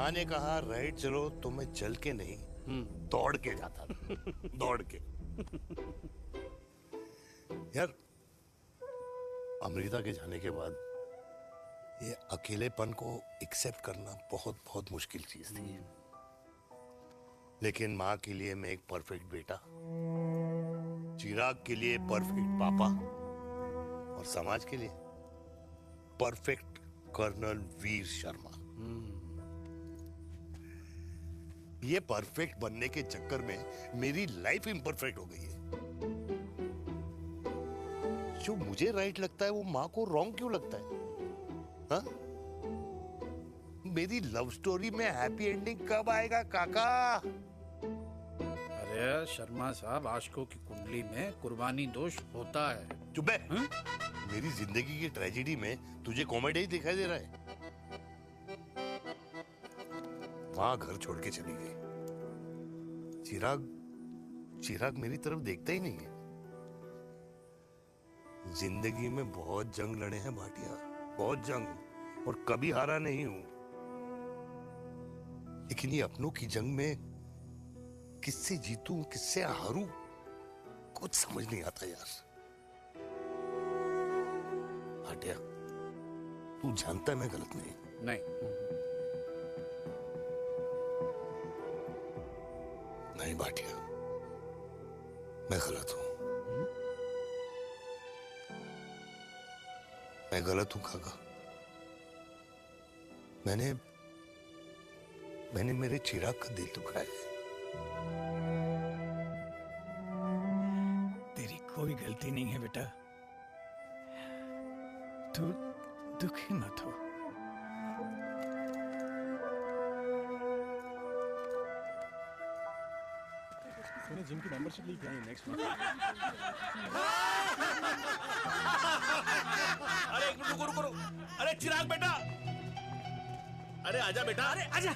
माँ ने कहा राइट चलो तो मैं चल के नहीं दौड़ के जाता था। दौड़ के। यार अमृता के जाने के बाद ये अकेलेपन को एक्सेप्ट करना बहुत बहुत मुश्किल चीज थी। लेकिन माँ के लिए मैं एक परफेक्ट बेटा, चिराग के लिए परफेक्ट पापा और समाज के लिए परफेक्ट कर्नल वीर शर्मा। ये परफेक्ट बनने के चक्कर में मेरी लाइफ इम्परफेक्ट हो गई है। जो मुझे राइट लगता है वो माँ को रॉन्ग क्यों लगता है? हाँ? मेरी लव स्टोरी में हैप्पी एंडिंग कब आएगा काका? अरे शर्मा साहब, आशिकों की कुंडली में कुर्बानी दोष होता है। चुप है। मेरी जिंदगी की ट्रेजेडी में तुझे कॉमेडी ही दिखाई दे रहा है। माँ घर छोड़ के चली गई। चिराग मेरी तरफ देखता ही नहीं है। जिंदगी में बहुत जंग लड़े हैं भाटिया, बहुत जंग, और कभी हारा नहीं हूं। लेकिन ये अपनों की जंग में किससे जीतूं किससे हारूं कुछ समझ नहीं आता यार। भाटिया तू जानता है मैं गलत नहीं। नहीं भाटिया, मैं गलत हूं। मैं गलत हूं काका। मैंने मेरे चिराग का दिल दुखाया है। तेरी कोई गलती नहीं है बेटा, तू दुखी मत हो। मैंने जिम की मेंबरशिप ली क्या? नेक्स्ट अरे रुको। अरे चिराग बेटा, अरे आजा बेटा, अरे आजा।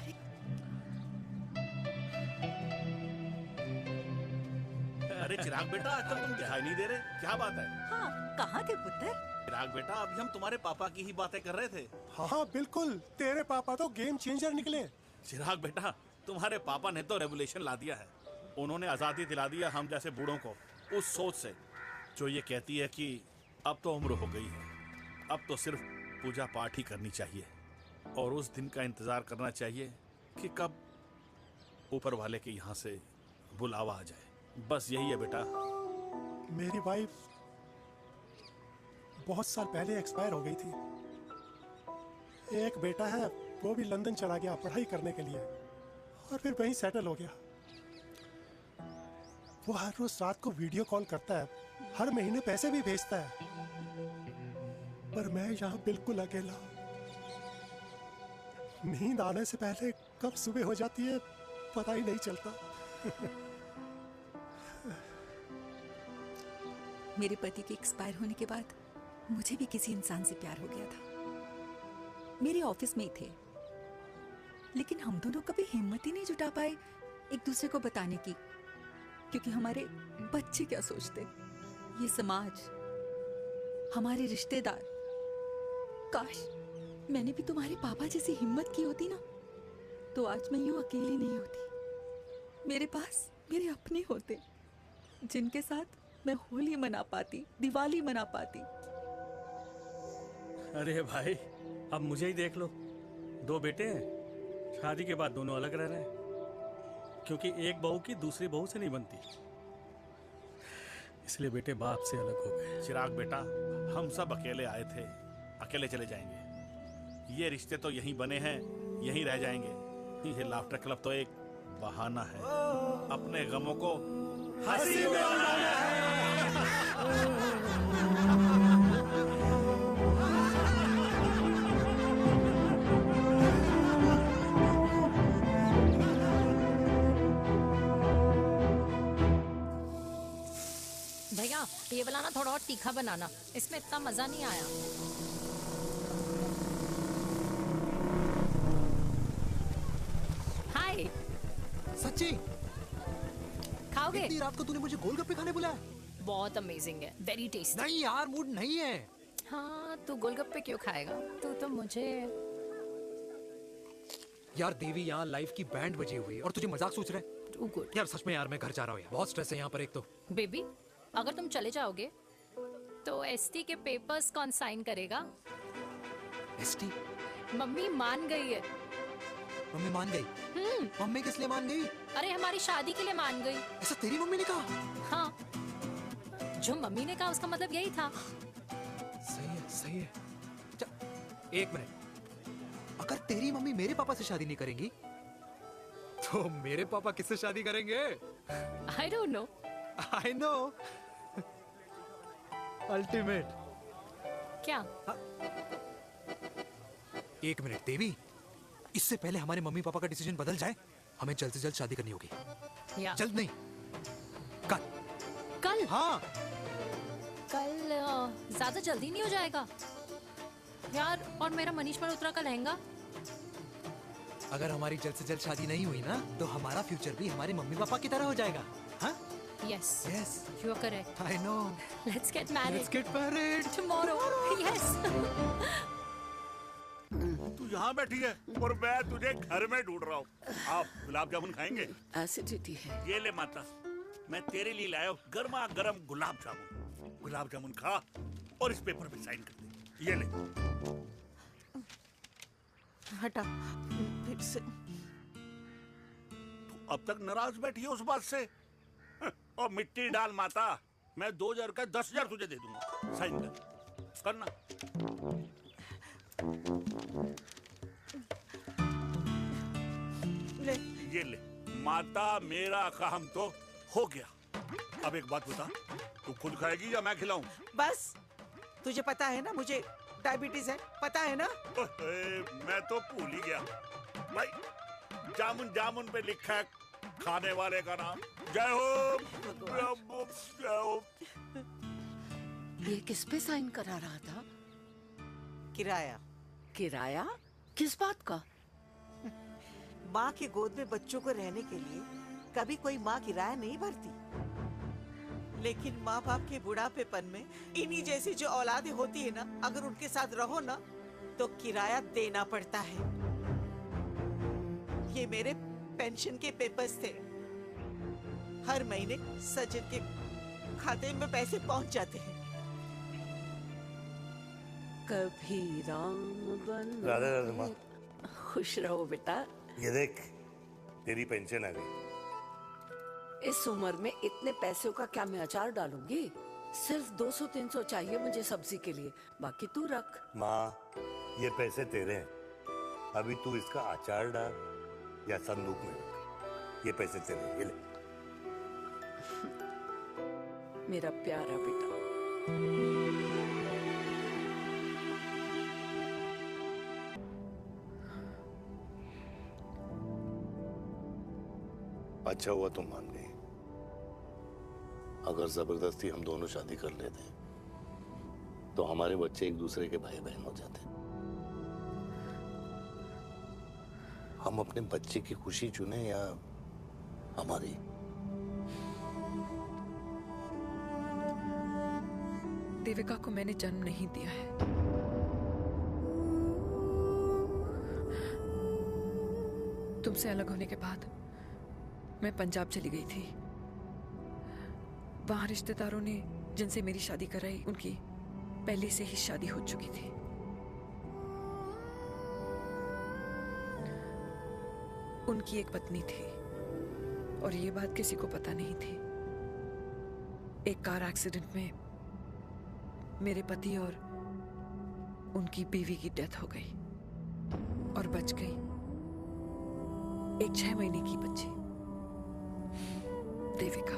अरे चिराग बेटा, आजकल तुम दिखाई नहीं दे रहे, क्या बात है? हाँ, कहाँ थे पुत्र? चिराग बेटा, अभी हम तुम्हारे पापा की ही बातें कर रहे थे। हाँ बिल्कुल, तेरे पापा तो गेम चेंजर निकले। चिराग बेटा, तुम्हारे पापा ने तो रेवोल्यूशन ला दिया है। उन्होंने आजादी दिला दिया हम जैसे बूढ़ों को, उस सोच से जो ये कहती है कि अब तो उम्र हो गई है, अब तो सिर्फ पूजा पाठ ही करनी चाहिए और उस दिन का इंतजार करना चाहिए कि कब ऊपर वाले के यहाँ से बुलावा आ जाए। बस यही है बेटा। मेरी वाइफ बहुत साल पहले एक्सपायर हो गई थी। एक बेटा है, वो भी लंदन चला गया पढ़ाई करने के लिए और फिर वहीं सेटल हो गया। वो हर रोज रात को वीडियो कॉल करता है, हर महीने पैसे भी भेजता है, पर मैं यहाँ बिल्कुल अकेला। नींद आने से पहले कब सुबह हो जाती है पता ही नहीं चलता। मेरे पति के एक्सपायर होने के बाद मुझे भी किसी इंसान से प्यार हो गया था। मेरे ऑफिस में ही थे, लेकिन हम दोनों कभी हिम्मत ही नहीं जुटा पाए एक दूसरे को बताने की, क्योंकि हमारे बच्चे क्या सोचते, ये समाज, हमारे रिश्तेदार। काश मैंने भी तुम्हारे पापा जैसी हिम्मत की होती ना, तो आज मैं यूं अकेली नहीं होती। मेरे पास मेरे अपने होते जिनके साथ मैं होली मना पाती, दिवाली मना पाती। अरे भाई, अब मुझे ही देख लो, 2 बेटे हैं, शादी के बाद दोनों अलग रह रहे हैं, क्योंकि एक बहू की दूसरी बहू से नहीं बनती, इसलिए बेटे बाप से अलग हो गए। चिराग बेटा, हम सब अकेले आए थे, अकेले चले जाएंगे। ये रिश्ते तो यहीं बने हैं, यहीं रह जाएंगे। ये लाफ्टर क्लब तो एक बहाना है अपने गमों को हंसी में बनाना है। भैया ये वाला ना थोड़ा और तीखा बनाना, इसमें इतना मजा नहीं आया। हाय। सच्ची? खाओगे? इतनी रात को तूने मुझे गोलगप्पे खाने बुलाया? बहुत अमेजिंग है, वेरी टेस्टी। नहीं यार, मूड नहीं है। हाँ, तू गोलगप्पे क्यों खाएगा? तू तो मुझे यार देवी, यहाँ लाइफ की बैंड बजी हुई है और तुझे मजाक सोच रहा है? यार सच में यार, मैं घर जा रहा हूँ यार, बहुत स्ट्रेस है यहाँ पर एक तो। बेबी, अगर तुम चले जाओगे तो एसटी के पेपर्स कौन साइन करेगा? एसटी? मम्मी मान गई है। मम्मी मान गई? मम्मी किस लिए मान गई? अरे हमारी शादी के लिए मान गई। ऐसा तेरी मम्मी ने कहा? हाँ, जो मम्मी ने कहा उसका मतलब यही था। सही है, सही है। एक मिनट, अगर तेरी मम्मी मेरे पापा से शादी नहीं करेंगी तो मेरे पापा किससे शादी करेंगे? I don't know. I know. Ultimate. क्या? एक मिनट देवी, इससे पहले हमारे मम्मी पापा का डिसीजन बदल जाए, हमें जल्द से जल्द शादी करनी होगी। जल्द नहीं, कल। कल? हाँ। कल ज्यादा जल्दी नहीं हो जाएगा यार? और मेरा मनीष मल्होत्रा का लहंगा? अगर हमारी जल्द से जल्द शादी नहीं हुई ना, तो हमारा फ्यूचर भी हमारे मम्मी पापा की तरह हो जाएगा। हाँ? Yes. Yes. You are correct. I know. Let's get married. Let's get married. Tomorrow. Yes. तू यहाँ बैठी है और मैं तुझे घर में ढूंढ रहा हूँ। आप गुलाब जामुन खाएंगे? एसिडिटी है। ये ले माता, मैं तेरे लिए लाया हूँ गर्मा गर्म गुलाब जामुन। गुलाब जामुन खा और इस पेपर पे साइन कर दे। ये ले। हटा फिर से। तू अब तक नाराज बैठी है उस बात से? और मिट्टी डाल माता, मैं 2000 का 10,000 तुझे दे दूंगा। साइन कर, करना। ले। ये ले माता, मेरा काम तो हो गया। अब एक बात बता, तू खुद खाएगी या मैं खिलाऊं? बस, तुझे पता है ना मुझे डायबिटीज है, पता है ना? मैं तो भूल ही गया भाई। जामुन जामुन पे लिखा है खाने वाले का नाम। जय हो, जय हो। ये किस पे साइन करा रहा था? किराया। किराया? किस बात का? माँ के गोद में बच्चों को रहने के लिए कभी कोई माँ किराया नहीं भरती, लेकिन माँ बाप के बुढ़ापेपन में इन्हीं जैसी जो औलादें होती है ना, अगर उनके साथ रहो ना तो किराया देना पड़ता है। ये मेरे पेंशन के पेपर्स थे। हर महीने सचिन के खाते में पैसे पहुंच जाते हैं। कभी राम बन। राधे राधे माँ। खुश रहो बेटा। ये देख, तेरी पेंशन आ गई। इस उम्र में इतने पैसों का क्या मैं अचार डालूंगी? सिर्फ 200-300 चाहिए मुझे सब्जी के लिए, बाकी तू रख। माँ, ये पैसे तेरे हैं। अभी तू इसका अचार डाल या संदूक में रख। ये पैसे तेरे हैं, ये ले। मेरा प्यारा बेटा। अच्छा हुआ तुम मान गई। अगर जबरदस्ती हम दोनों शादी कर लेते तो हमारे बच्चे एक दूसरे के भाई बहन हो जाते। हम अपने बच्चे की खुशी चुने या हमारी? देविका को मैंने जन्म नहीं दिया है। तुमसे अलग होने के बाद मैं पंजाब चली गई थी। वहां रिश्तेदारों ने जिनसे मेरी शादी कराई, उनकी पहले से ही शादी हो चुकी थी। उनकी एक पत्नी थी और ये बात किसी को पता नहीं थी। एक कार एक्सीडेंट में मेरे पति और उनकी बीवी की डेथ हो गई और बच गई एक 6 महीने की बच्ची, देविका।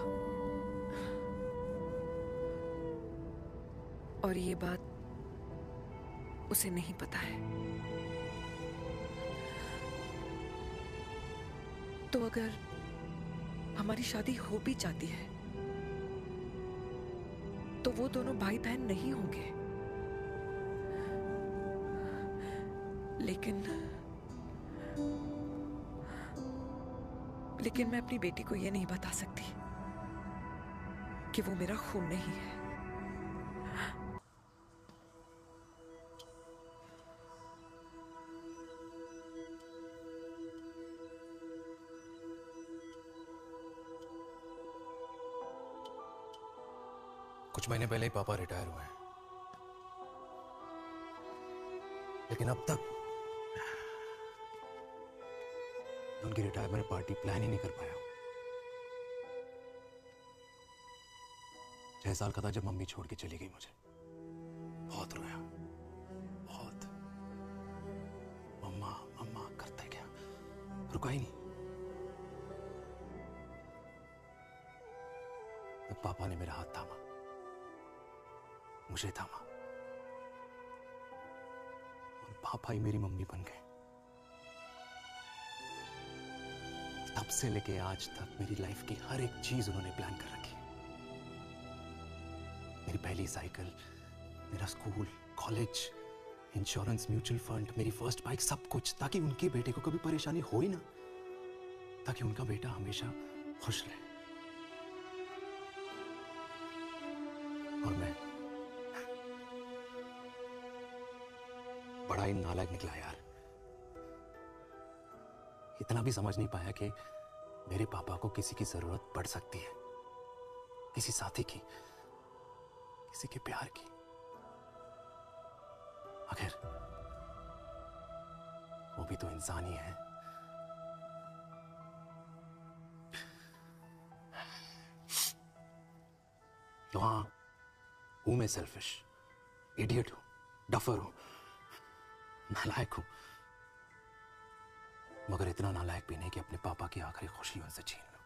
और ये बात उसे नहीं पता है। तो अगर हमारी शादी हो भी जाती है तो वो दोनों भाई बहन नहीं होंगे। लेकिन मैं अपनी बेटी को ये नहीं बता सकती कि वो मेरा खून नहीं है। कुछ महीने पहले ही पापा रिटायर हुए हैं, लेकिन अब तक उनकी रिटायरमेंट पार्टी प्लान ही नहीं कर पाया। 6 साल का था जब मम्मी छोड़ के चली गई मुझे। बहुत रोया, बहुत। मम्मा मम्मा करते क्या, रुका ही नहीं। तब पापा ने मेरा हाथ थामा, मुझे थामा, और पापा ही मेरी मम्मी बन गए। तब से लेके आज तक मेरी लाइफ की हर एक चीज उन्होंने प्लान कर रखी है। मेरी पहली साइकिल, मेरा school, college, insurance, mutual fund, मेरी फर्स्ट बाइक, सब कुछ, ताकि उनके बेटे को कभी परेशानी हो ही ना, ताकि उनका बेटा हमेशा खुश रहे। और मैं बड़ा ही नालायक निकला यार। इतना भी समझ नहीं पाया कि मेरे पापा को किसी की जरूरत पड़ सकती है, किसी साथी की, किसी के प्यार की। आखिर वो भी तो इंसान ही है। तो हाँ, हूं मैं सेल्फिश, इडियट हूं, डफर हूं, नालायक हूं, मगर इतना नालायक भी नहीं कि अपने पापा की आखिरी खुशी उनसे छीन लूं।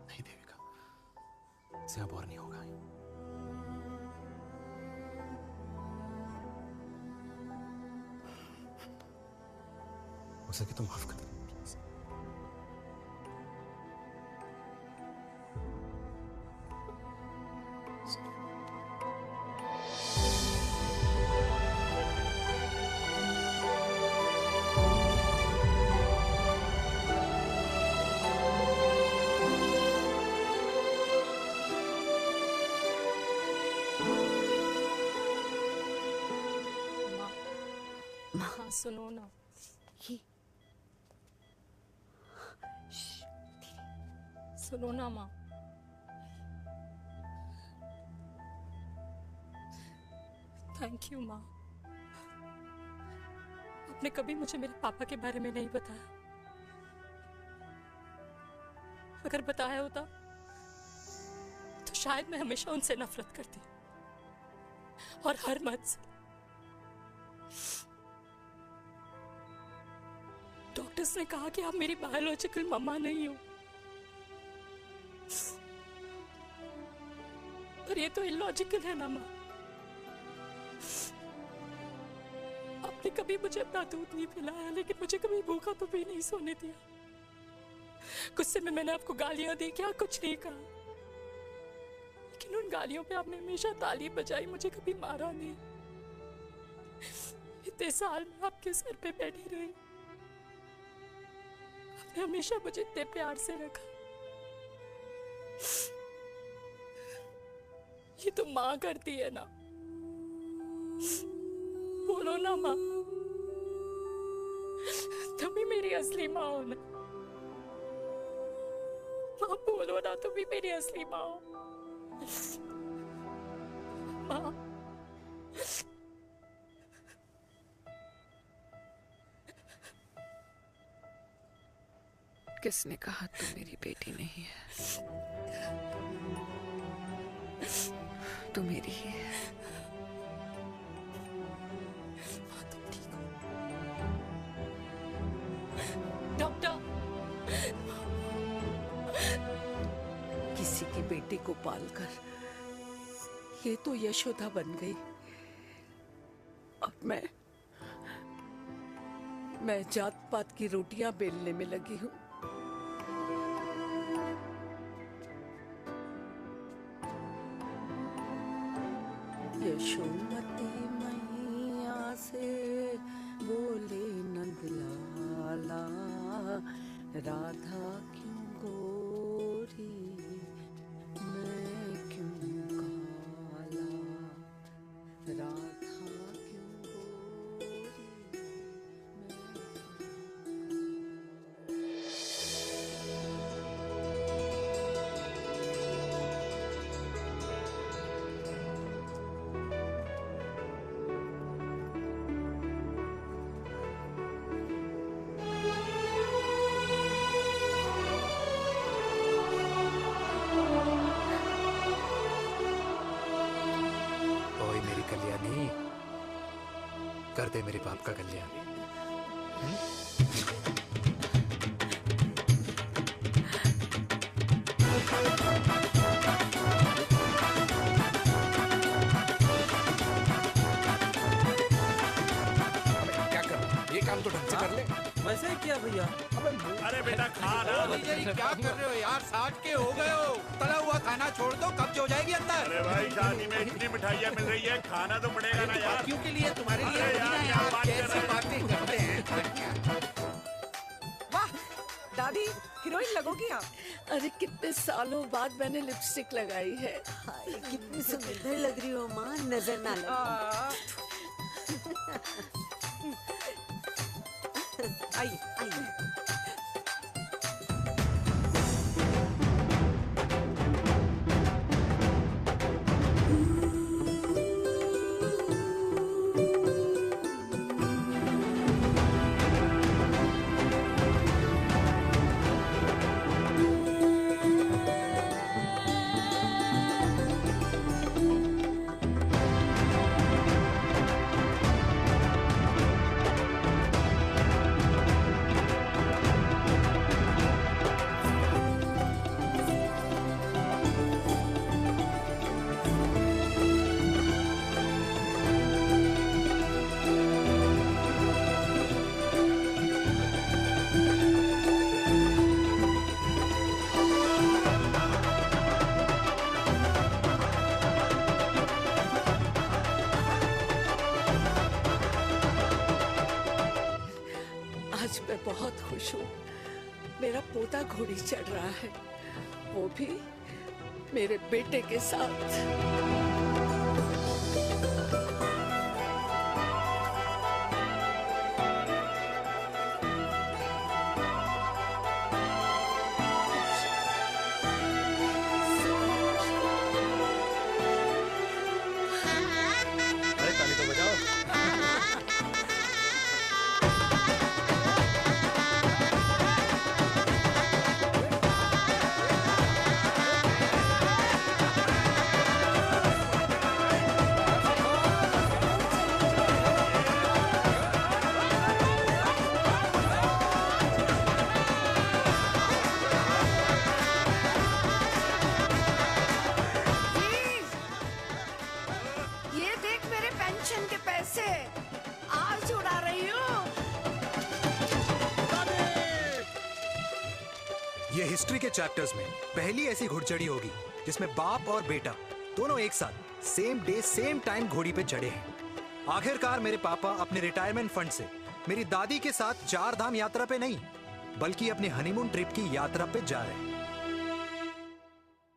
नहीं देविका, इससे अब और नहीं होगा। हो सके तो माफ कर दो प्लीज। हाँ सुनो ना, सुनो ना माँ। थैंक यू माँ, आपने कभी मुझे मेरे पापा के बारे में नहीं बताया। अगर बताया होता तो शायद मैं हमेशा उनसे नफरत करती, और हर मत से। डॉक्टर्स ने कहा कि आप मेरी बायोलॉजिकल मम्मा नहीं हो, पर ये तो इलॉजिकल है ना माँ। आपने कभी मुझे अपना दूध नहीं पिलाया, लेकिन मुझे कभी भूखा तो भी नहीं सोने दिया। गुस्से में मैंने आपको गालियां दी, क्या कुछ नहीं कहा, लेकिन उन गालियों पे आपने हमेशा ताली बजाई, मुझे कभी मारा नहीं। इतने साल में आपके सर पे बैठी रही, आपने हमेशा मुझे इतने प्यार से रखा। ये तो माँ करती है ना, बोलो ना माँ, तुम ही मेरी असली माँ हो ना। माँ बोलो ना, तुम ही मेरी असली माँ हो। माँ किसने कहा तू मेरी बेटी नहीं है? तू मेरी ही है। डॉक्टर, किसी की बेटी को पालकर ये तो यशोदा बन गई, और मैं जात पात की रोटियां बेलने में लगी हूँ। यशोमती मैया से बोले नंदलाला, राधा क्यों गोरी मैं क्यों काला, राधा क्यों गोरी मैं कर दे मेरे बाप का कल्याण। क्या कर, ये काम तो ढंग से कर ले। वैसे ही किया भैया। अरे बेटा खा ना। क्या कर रहे हो यार, 60 के हो गए हो, तला हुआ खाना छोड़ दो, कब्ज हो जाएगी अंदर। अरे भाई शादी में इतनी मिठाइयाँ मिल रही है, खाना तो पड़ेगा ना यार। क्यों के लिए तुम्हारे लिए अरे यार क्या बात कर कैसी रहे बातें करते हैं। वाह दादी, हीरोइन लगोगी आप। अरे कितने सालों बाद मैंने लिपस्टिक लगाई है। हाय कितनी सुंदर लग रही हो माँ, नजर ना लगे। आइए आइए। आज मैं बहुत खुश हूँ। मेरा पोता घोड़ी चढ़ रहा है, वो भी मेरे बेटे के साथ। अरे ताली तो बजाओ। ये देख मेरे पेंशन के पैसे आज उड़ा रही हूँ। ये हिस्ट्री के चैप्टर्स में पहली ऐसी घुड़चढ़ी होगी जिसमें बाप और बेटा दोनों एक साथ सेम डे सेम टाइम घोड़ी पे चढ़े हैं। आखिरकार मेरे पापा अपने रिटायरमेंट फंड से मेरी दादी के साथ 4 धाम यात्रा पे नहीं बल्कि अपने हनीमून ट्रिप की यात्रा पे जा रहे हैं।